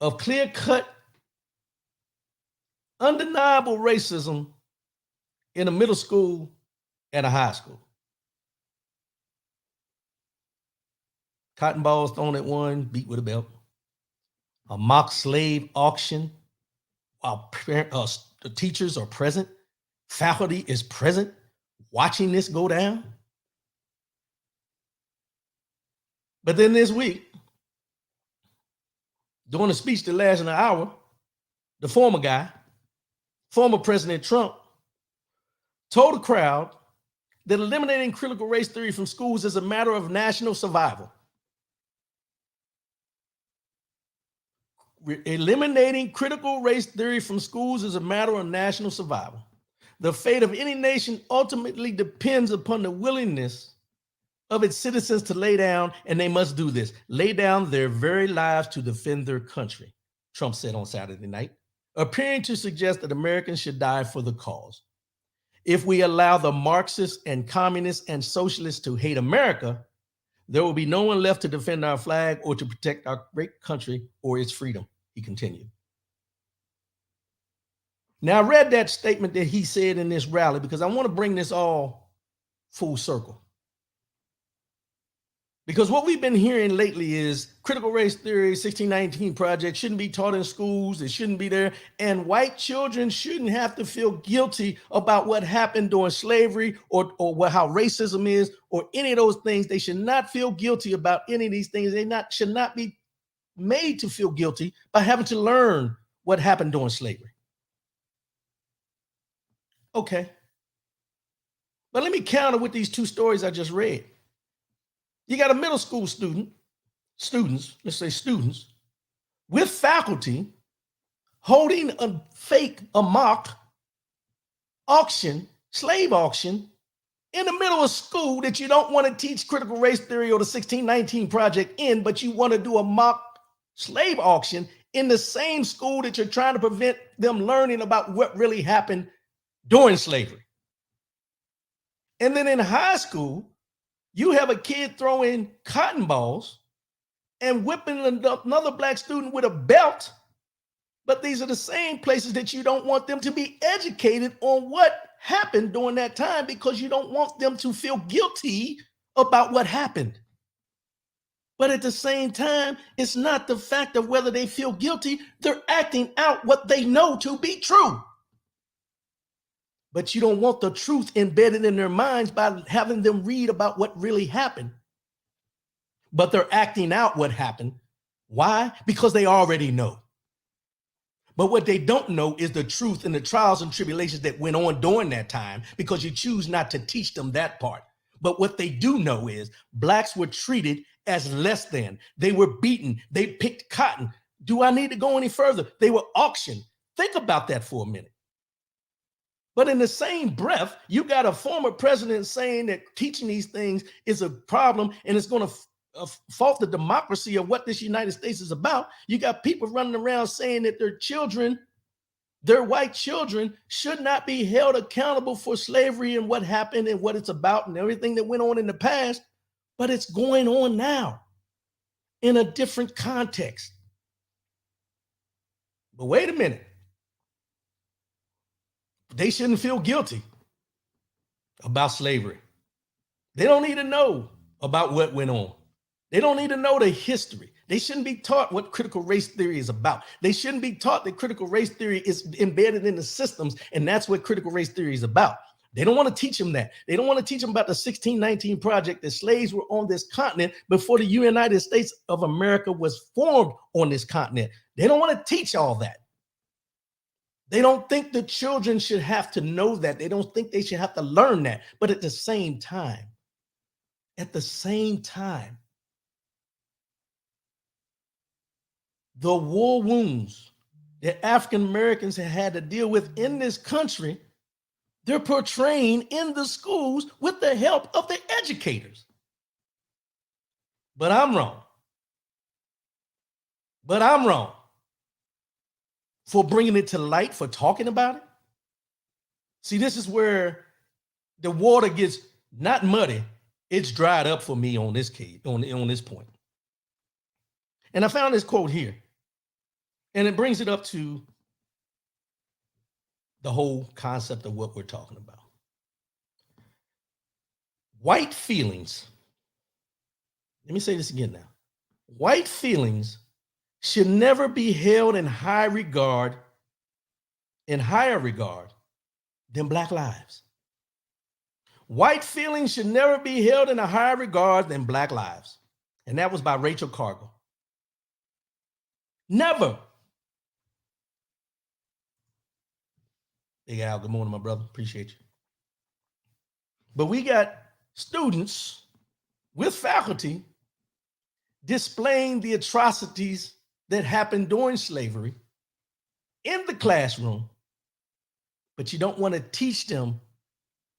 of clear-cut, undeniable racism in a middle school and a high school. Cotton balls thrown at one, beat with a belt. A mock slave auction while the teachers are present. Faculty is present watching this go down. But then this week, during a speech that lasted an hour, the former President Trump, told the crowd that eliminating critical race theory from schools is a matter of national survival. Eliminating critical race theory from schools is a matter of national survival. The fate of any nation ultimately depends upon the willingness of its citizens to lay down, and they must do this, lay down their very lives to defend their country, Trump said on Saturday night, appearing to suggest that Americans should die for the cause. If we allow the Marxists and communists and socialists to hate America, there will be no one left to defend our flag or to protect our great country or its freedom, he continued. Now, I read that statement that he said in this rally because I want to bring this all full circle. Because what we've been hearing lately is critical race theory, 1619 project shouldn't be taught in schools. It shouldn't be there. And white children shouldn't have to feel guilty about what happened during slavery or how racism is or any of those things. They should not feel guilty about any of these things. They should not be made to feel guilty by having to learn what happened during slavery. Okay. But let me counter with these two stories I just read. You got a middle school students with faculty holding a mock auction, slave auction, in the middle of school that you don't want to teach critical race theory or the 1619 Project in, but you want to do a mock slave auction in the same school that you're trying to prevent them learning about what really happened during slavery. And then in high school, you have a kid throwing cotton balls and whipping another black student with a belt. But these are the same places that you don't want them to be educated on what happened during that time, because you don't want them to feel guilty about what happened. But at the same time, it's not the fact of whether they feel guilty. They're acting out what they know to be true. But you don't want the truth embedded in their minds by having them read about what really happened. But they're acting out what happened. Why? Because they already know. But what they don't know is the truth and the trials and tribulations that went on during that time, because you choose not to teach them that part. But what they do know is blacks were treated as less than. They were beaten. They picked cotton. Do I need to go any further? They were auctioned. Think about that for a minute. But in the same breath, you got a former president saying that teaching these things is a problem and it's going to fault the democracy of what this United States is about. You got people running around saying that their children, their white children, should not be held accountable for slavery and what happened and what it's about and everything that went on in the past. But it's going on now in a different context. But wait a minute. They shouldn't feel guilty about slavery. They don't need to know about what went on. They don't need to know the history. They shouldn't be taught what critical race theory is about. They shouldn't be taught that critical race theory is embedded in the systems, and that's what critical race theory is about. They don't want to teach them that. They don't want to teach them about the 1619 Project, that slaves were on this continent before the United States of America was formed on this continent. They don't want to teach all that. They don't think the children should have to know that. They don't think they should have to learn that. But at the same time, the war wounds that African Americans have had to deal with in this country, they're portraying in the schools with the help of the educators. But I'm wrong. For bringing it to light, for talking about it. See, this is where the water gets not muddy, it's dried up for me on this case, on this point. And I found this quote here, and it brings it up to the whole concept of what we're talking about. White feelings, let me say this again now. White feelings should never be held in higher regard than black lives. White feelings should never be held in a higher regard than black lives. And that was by Rachel Cargle. Never. Big Al, good morning, my brother. Appreciate you. But we got students with faculty displaying the atrocities that happened during slavery in the classroom, but you don't want to teach them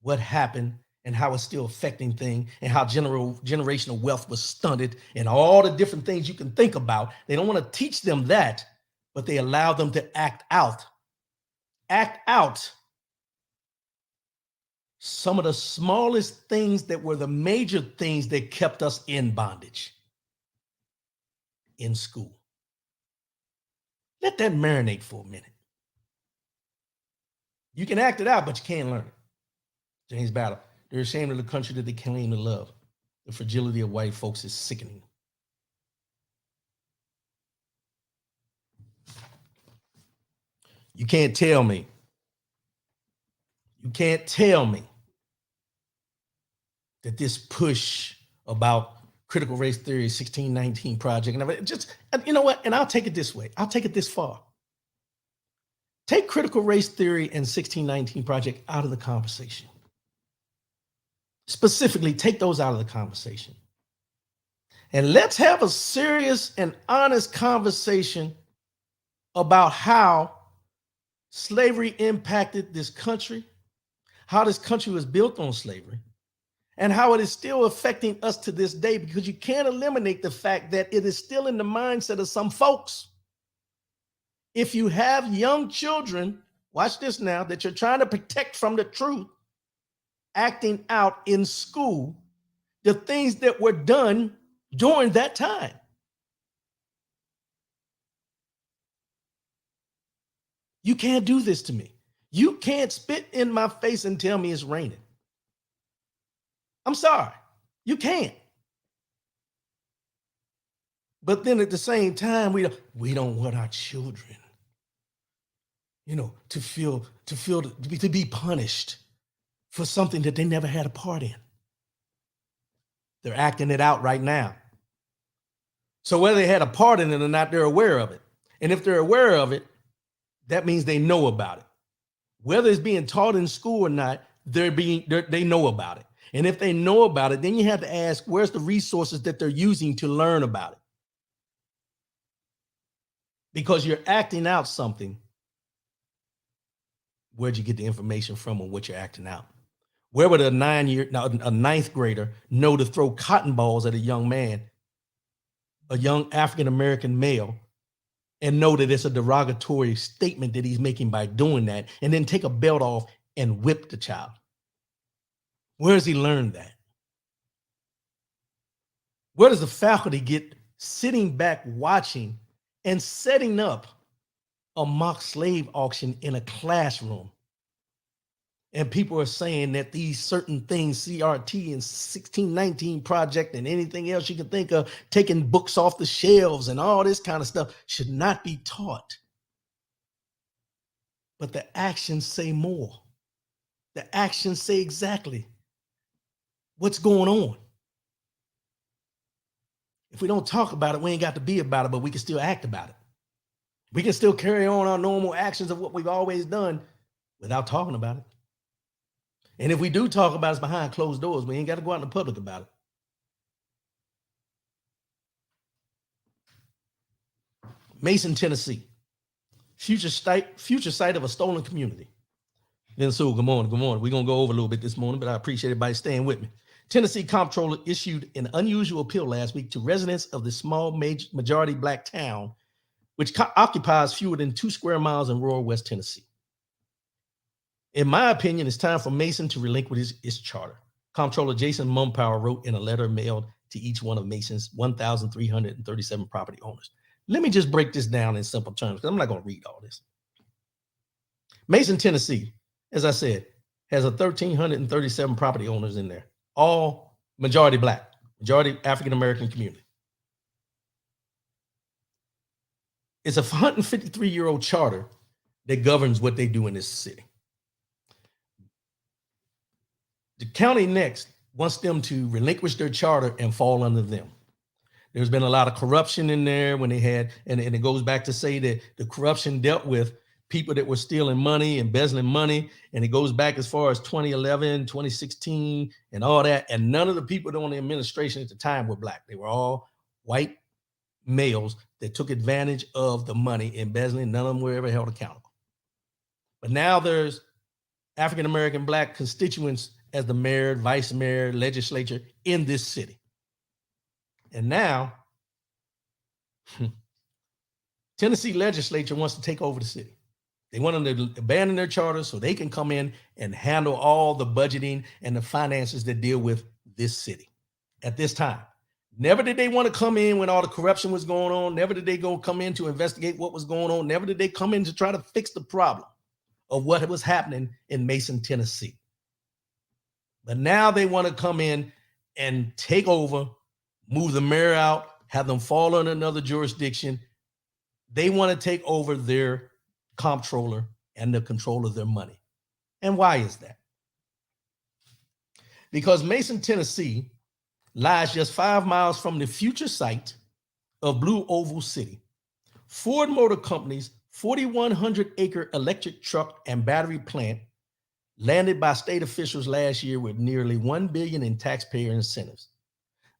what happened and how it's still affecting things and how generational wealth was stunted and all the different things you can think about. They don't want to teach them that, but they allow them to act out some of the smallest things that were the major things that kept us in bondage in school. Let that marinate for a minute. You can act it out, but you can't learn it. James Battle, they're ashamed of the country that they claim to love. The fragility of white folks is sickening. You can't tell me that this push about critical race theory, 1619 Project, and just, you know what? And I'll take it this way. I'll take it this far. Take critical race theory and 1619 Project out of the conversation. Specifically, take those out of the conversation. And let's have a serious and honest conversation about how slavery impacted this country how this country was built on slavery, and how it is still affecting us to this day, because you can't eliminate the fact that it is still in the mindset of some folks. If you have young children, watch this now, that you're trying to protect from the truth, acting out in school the things that were done during that time. You can't do this to me. You can't spit in my face and tell me it's raining. I'm sorry. You can't. But then at the same time, we don't want our children, to be punished for something that they never had a part in. They're acting it out right now. So whether they had a part in it or not, they're aware of it. And if they're aware of it, that means they know about it. Whether it's being taught in school or not, they know about it. And if they know about it, then you have to ask, where's the resources that they're using to learn about it? Because you're acting out something. Where'd you get the information from on what you're acting out? Where would a ninth grader know to throw cotton balls at a young man, a young African-American male, and know that it's a derogatory statement that he's making by doing that, and then take a belt off and whip the child? Where has he learned that? Where does the faculty get sitting back watching and setting up a mock slave auction in a classroom? And people are saying that these certain things, CRT and 1619 Project and anything else you can think of, taking books off the shelves and all this kind of stuff, should not be taught. But the actions say more. The actions say exactly what's going on. If we don't talk about it, we ain't got to be about it, but we can still act about it. We can still carry on our normal actions of what we've always done without talking about it. And if we do talk about it behind closed doors, we ain't got to go out in the public about it. Mason, Tennessee, future site of a stolen community. Then Sue, good morning. Good morning. We're going to go over a little bit this morning, but I appreciate everybody staying with me. Tennessee comptroller issued an unusual appeal last week to residents of the small majority Black town, which occupies fewer than 2 square miles in rural West Tennessee. In my opinion, it's time for Mason to relinquish his charter. Comptroller Jason Mumpower wrote in a letter mailed to each one of Mason's 1,337 property owners. Let me just break this down in simple terms, because I'm not going to read all this. Mason, Tennessee, as I said, has 1,337 property owners in there, all majority Black, majority African-American community. It's a 153-year-old charter that governs what they do in this city. The county next wants them to relinquish their charter and fall under them. There's been a lot of corruption in there when they had, and it goes back to say that the corruption dealt with people that were stealing money, embezzling money, and it goes back as far as 2011, 2016, and all that. And none of the people on the administration at the time were Black. They were all white males that took advantage of the money, embezzling. None of them were ever held accountable. But now there's African-American Black constituents as the mayor, vice mayor, legislature in this city. And now, Tennessee legislature wants to take over the city. They want them to abandon their charter so they can come in and handle all the budgeting and the finances that deal with this city at this time. Never did they want to come in when all the corruption was going on. Never did they come in to investigate what was going on. Never did they come in to try to fix the problem of what was happening in Mason, Tennessee. But now they want to come in and take over, move the mayor out, have them fall under another jurisdiction. They want to take over their comptroller and the control of their money. And why is that? Because Mason, Tennessee lies just 5 miles from the future site of Blue Oval City. Ford Motor Company's 4,100-acre electric truck and battery plant landed by state officials last year with nearly $1 billion in taxpayer incentives.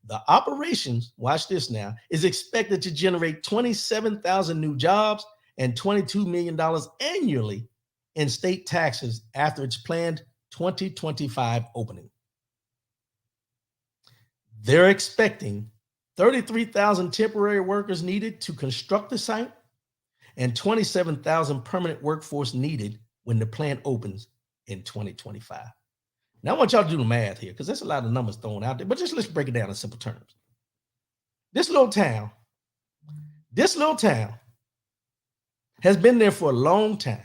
The operations, watch this now, is expected to generate 27,000 new jobs and $22 million annually in state taxes after its planned 2025 opening. They're expecting 33,000 temporary workers needed to construct the site and 27,000 permanent workforce needed when the plant opens in 2025. Now, I want y'all to do the math here because there's a lot of numbers thrown out there, but just let's break it down in simple terms. This little town has been there for a long time,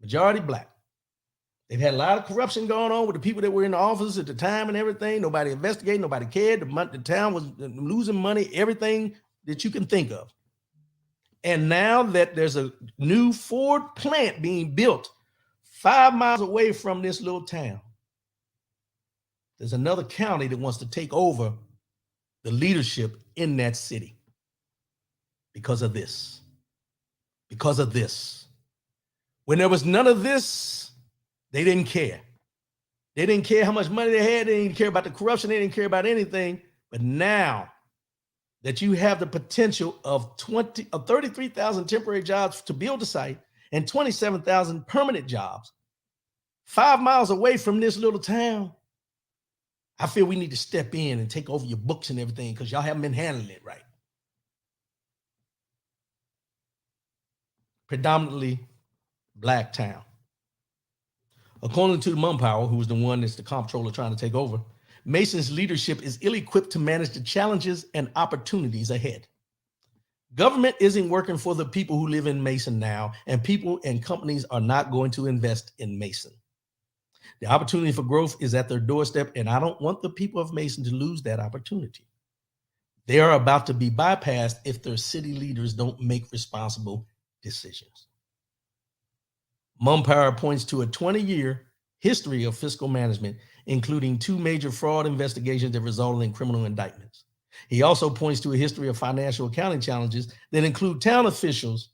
majority Black. They've had a lot of corruption going on with the people that were in the office at the time and everything. Nobody investigated, nobody cared. The town was losing money, everything that you can think of. And now that there's a new Ford plant being built 5 miles away from this little town, there's another county that wants to take over the leadership in that city because of this. Because of this. When there was none of this, they didn't care. They didn't care how much money they had. They didn't care about the corruption. They didn't care about anything. But now that you have the potential of 33,000 temporary jobs to build the site and 27,000 permanent jobs 5 miles away from this little town, I feel we need to step in and take over your books and everything because y'all haven't been handling it right. Predominantly Black town. According to the Mumpower, who was the one that's the comptroller trying to take over, Mason's leadership is ill-equipped to manage the challenges and opportunities ahead. Government isn't working for the people who live in Mason now, and people and companies are not going to invest in Mason. The opportunity for growth is at their doorstep, and I don't want the people of Mason to lose that opportunity. They are about to be bypassed if their city leaders don't make responsible decisions. Mumpower points to a 20-year history of fiscal management, including 2 major fraud investigations that resulted in criminal indictments. He also points to a history of financial accounting challenges that include town officials,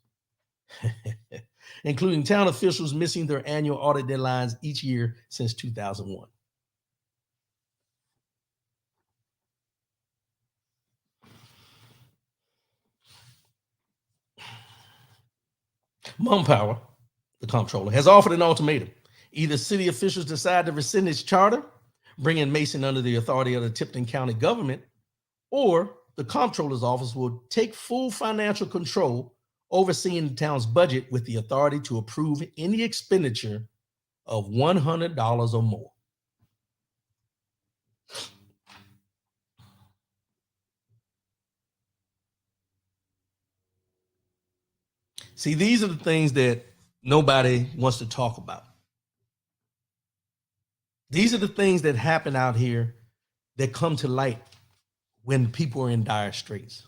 missing their annual audit deadlines each year since 2001. Mumpower, the comptroller, has offered an ultimatum. Either city officials decide to rescind its charter, bringing Mason under the authority of the Tipton County government, or the comptroller's office will take full financial control, overseeing the town's budget with the authority to approve any expenditure of $100 or more. See, these are the things that nobody wants to talk about. These are the things that happen out here that come to light when people are in dire straits.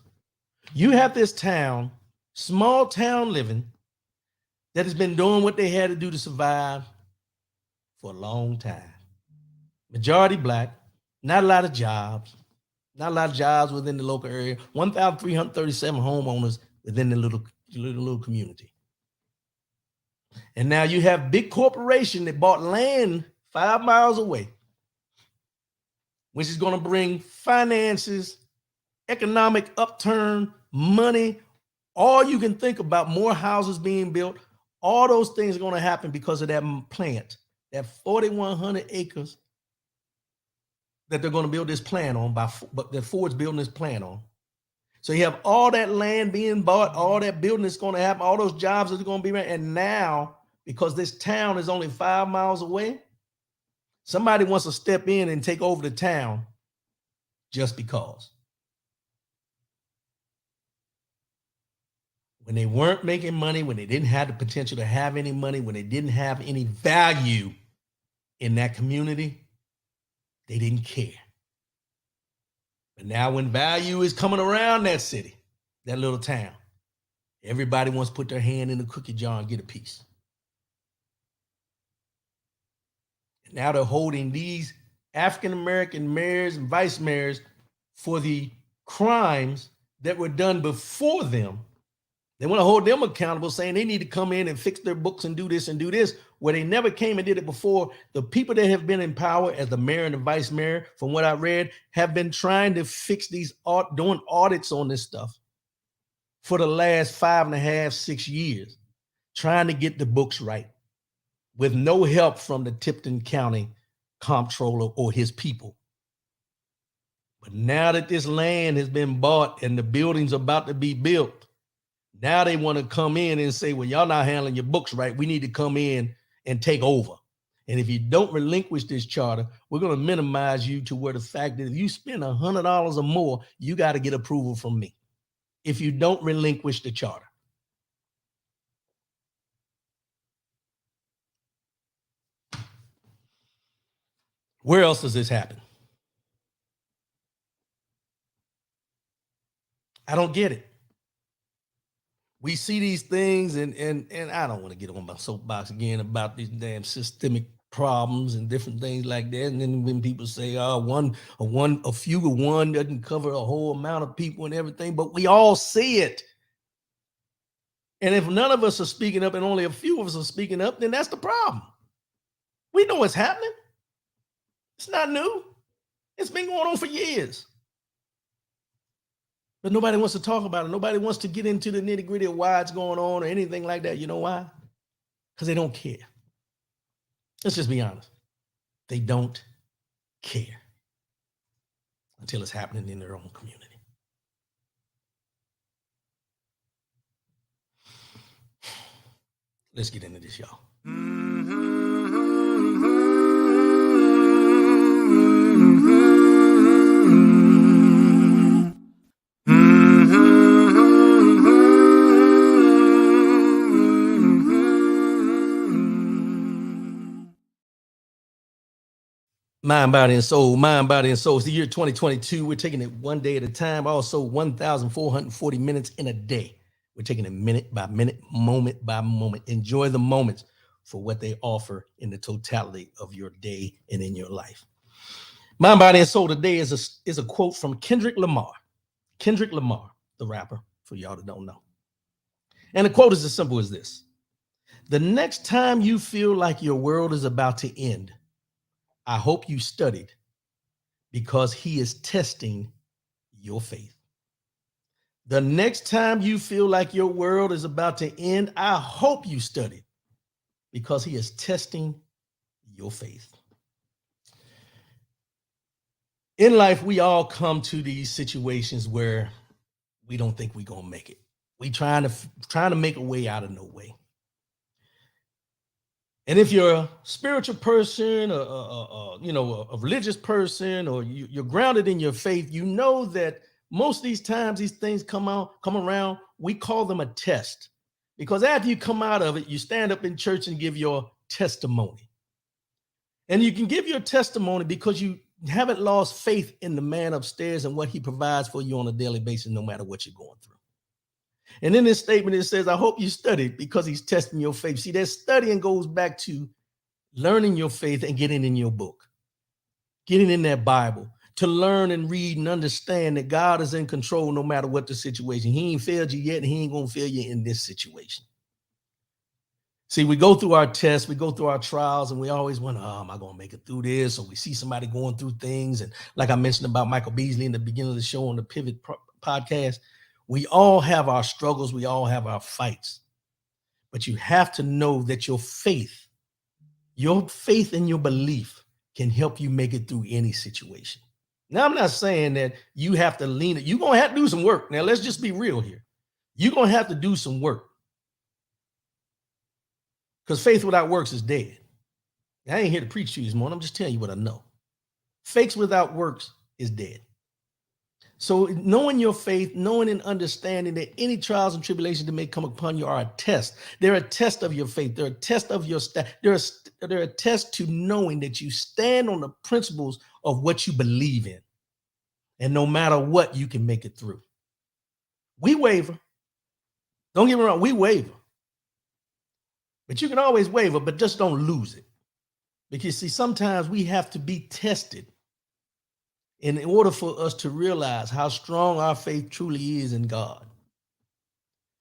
You have this town, small town living, that has been doing what they had to do to survive for a long time. Majority Black, not a lot of jobs within the local area, 1,337 homeowners within the little community. And now you have big corporation that bought land 5 miles away, which is going to bring finances, economic upturn, money, all you can think about, more houses being built. All those things are going to happen because of that plant, that 4,100 acres that they're going to build this plant on, but that Ford's building this plant on. So you have all that land being bought, all that building that's going to happen, all those jobs that are going to be around. And now, because this town is only 5 miles away, somebody wants to step in and take over the town just because. When they weren't making money, when they didn't have the potential to have any money, when they didn't have any value in that community, they didn't care. But now when value is coming around that city, that little town, everybody wants to put their hand in the cookie jar and get a piece. And now they're holding these African-American mayors and vice mayors for the crimes that were done before them. They want to hold them accountable, saying they need to come in and fix their books and do this, where they never came and did it before. The people that have been in power as the mayor and the vice mayor, from what I read, have been trying to fix these, doing audits on this stuff for the last 5.5, 6 years, trying to get the books right. with no help from the Tipton County comptroller or his people. But now that this land has been bought and the building's about to be built, now they want to come in and say, well, y'all not handling your books right. We need to come in and take over. And if you don't relinquish this charter, we're going to minimize you to where the fact that if you spend $100 or more, you got to get approval from me if you don't relinquish the charter. Where else does this happen? I don't get it. We see these things, and I don't want to get on my soapbox again about these damn systemic problems and different things like that. And then when people say, oh, a few of one doesn't cover a whole amount of people and everything, but we all see it. And if none of us are speaking up and only a few of us are speaking up, then that's the problem. We know what's happening. It's not new. It's been going on for years. But nobody wants to talk about it. Nobody wants to get into the nitty-gritty of why it's going on or anything like that. You know why? Because they don't care. Let's just be honest. They don't care until it's happening in their own community. Let's get into this, y'all. Mind, body, and soul. Mind, body, and soul. It's the year 2022. We're taking it one day at a time. Also, 1,440 minutes in a day. We're taking it minute by minute, moment by moment. Enjoy the moments for what they offer in the totality of your day and in your life. Mind, body, and soul today is a quote from Kendrick Lamar. Kendrick Lamar, the rapper, for y'all that don't know. And the quote is as simple as this. The next time you feel like your world is about to end, I hope you studied because he is testing your faith. The next time you feel like your world is about to end, I hope you studied because he is testing your faith. In life, we all come to these situations where we don't think we're going to make it. We trying to make a way out of no way. And if you're a spiritual person, or a religious person, or you're grounded in your faith, you know that most of these times these things come around, we call them a test. Because after you come out of it, you stand up in church and give your testimony. And you can give your testimony because you haven't lost faith in the man upstairs and what he provides for you on a daily basis, no matter what you're going through. And in this statement, it says, I hope you studied because he's testing your faith. See, that studying goes back to learning your faith and getting in your book, getting in that Bible to learn and read and understand that God is in control no matter what the situation. He ain't failed you yet, and he ain't going to fail you in this situation. See, we go through our tests, we go through our trials, and we always wonder, am I going to make it through this? Or we see somebody going through things. And like I mentioned about Michael Beasley in the beginning of the show on the Pivot podcast, we all have our struggles. We all have our fights. But you have to know that your faith and your belief can help you make it through any situation. Now, I'm not saying that you have to lean it. You're going to have to do some work. Now, let's just be real here. You're going to have to do some work. Because faith without works is dead. I ain't here to preach to you this morning. I'm just telling you what I know. Faith without works is dead. So knowing your faith, knowing and understanding that any trials and tribulations that may come upon you are a test. They're a test of your faith. They're a test of your they're a test to knowing that you stand on the principles of what you believe in. And no matter what, you can make it through. We waver. Don't get me wrong, we waver. But you can always waver, but just don't lose it. Because see, sometimes we have to be tested in order for us to realize how strong our faith truly is in God.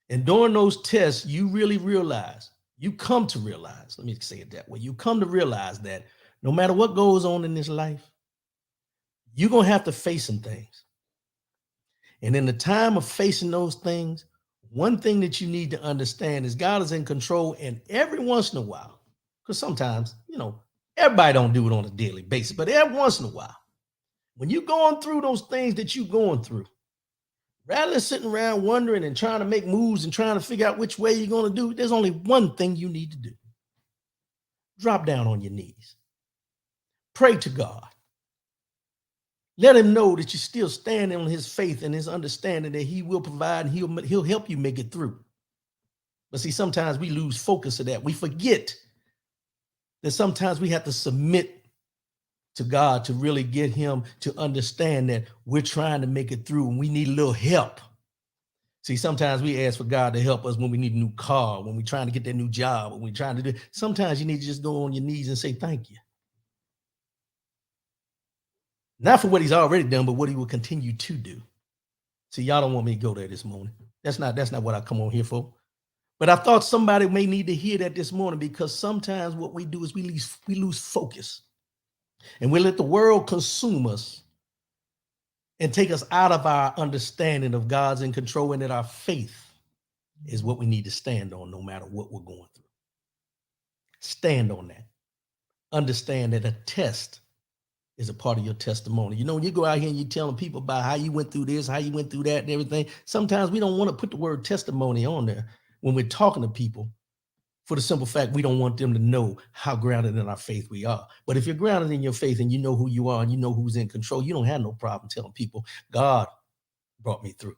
And during those tests, you really realize, you come to realize, let me say it that way, you come to realize that no matter what goes on in this life, you're going to have to face some things. And in the time of facing those things, one thing that you need to understand is God is in control, and every once in a while, Because sometimes, everybody don't do it on a daily basis, but every once in a while, when you're going through those things that you're going through, rather than sitting around wondering and trying to make moves and trying to figure out which way you're going to do, there's only one thing you need to do. Drop down on your knees. Pray to God. Let him know that you're still standing on his faith and his understanding that he will provide and he'll help you make it through. But see, sometimes we lose focus of that. We forget that sometimes we have to submit to God to really get him to understand that we're trying to make it through and we need a little help. See, sometimes we ask for God to help us when we need a new car, when we're trying to get that new job, when we're trying to do. Sometimes you need to just go on your knees and say thank you. Not for what he's already done, but what he will continue to do. See, y'all don't want me to go there this morning. That's not what I come on here for. But I thought somebody may need to hear that this morning, because sometimes what we do is we lose focus. And we let the world consume us and take us out of our understanding of God's in control, and that our faith is what we need to stand on no matter what we're going through. Stand on that. Understand that a test is a part of your testimony. When you go out here and you're telling people about how you went through this, how you went through that and everything, sometimes we don't want to put the word testimony on there when we're talking to people, for the simple fact we don't want them to know how grounded in our faith we are. But if you're grounded in your faith and you know who you are and you know who's in control, you don't have no problem telling people, God brought me through.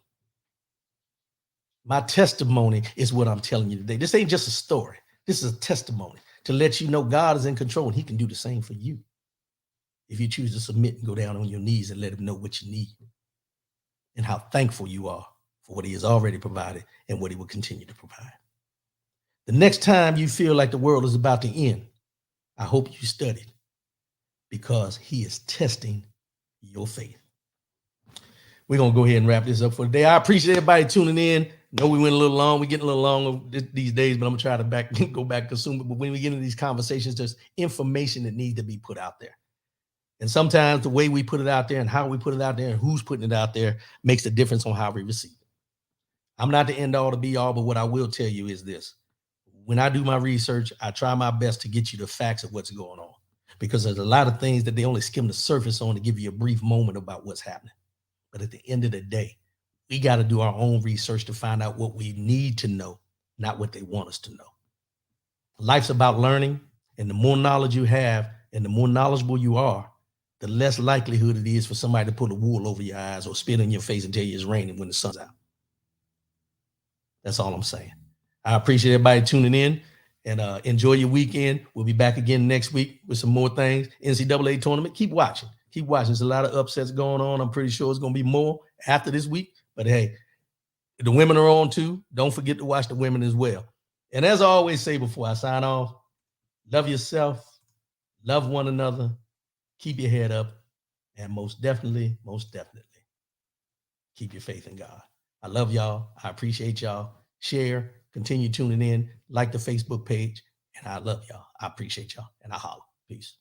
My testimony is what I'm telling you today. This ain't just a story. This is a testimony to let you know God is in control and he can do the same for you. If you choose to submit and go down on your knees and let him know what you need and how thankful you are for what he has already provided and what he will continue to provide. The next time you feel like the world is about to end, I hope you studied, because he is testing your faith. We're going to go ahead and wrap this up for today. I appreciate everybody tuning in. Know we went a little long. We're getting a little long these days, but I'm going to try to go back and consume it. But when we get into these conversations, there's information that needs to be put out there. And sometimes the way we put it out there and how we put it out there and who's putting it out there makes a difference on how we receive it. I'm not the end all to be all, but what I will tell you is this. When I do my research, I try my best to get you the facts of what's going on, because there's a lot of things that they only skim the surface on to give you a brief moment about what's happening. But at the end of the day, we got to do our own research to find out what we need to know, not what they want us to know. Life's about learning, and the more knowledge you have and the more knowledgeable you are, the less likelihood it is for somebody to put a wool over your eyes or spit in your face and tell you it's raining when the sun's out. That's all I'm saying. I appreciate everybody tuning in, and enjoy your weekend. We'll be back again next week with some more things. NCAA tournament. Keep watching. There's a lot of upsets going on. I'm pretty sure it's going to be more after this week. But hey, the women are on too. Don't forget to watch the women as well. And as I always say before I sign off, love yourself, love one another, keep your head up, and most definitely, keep your faith in God. I love y'all. I appreciate y'all. Share, continue tuning in, like the Facebook page, and I love y'all. I appreciate y'all, and I holla. Peace.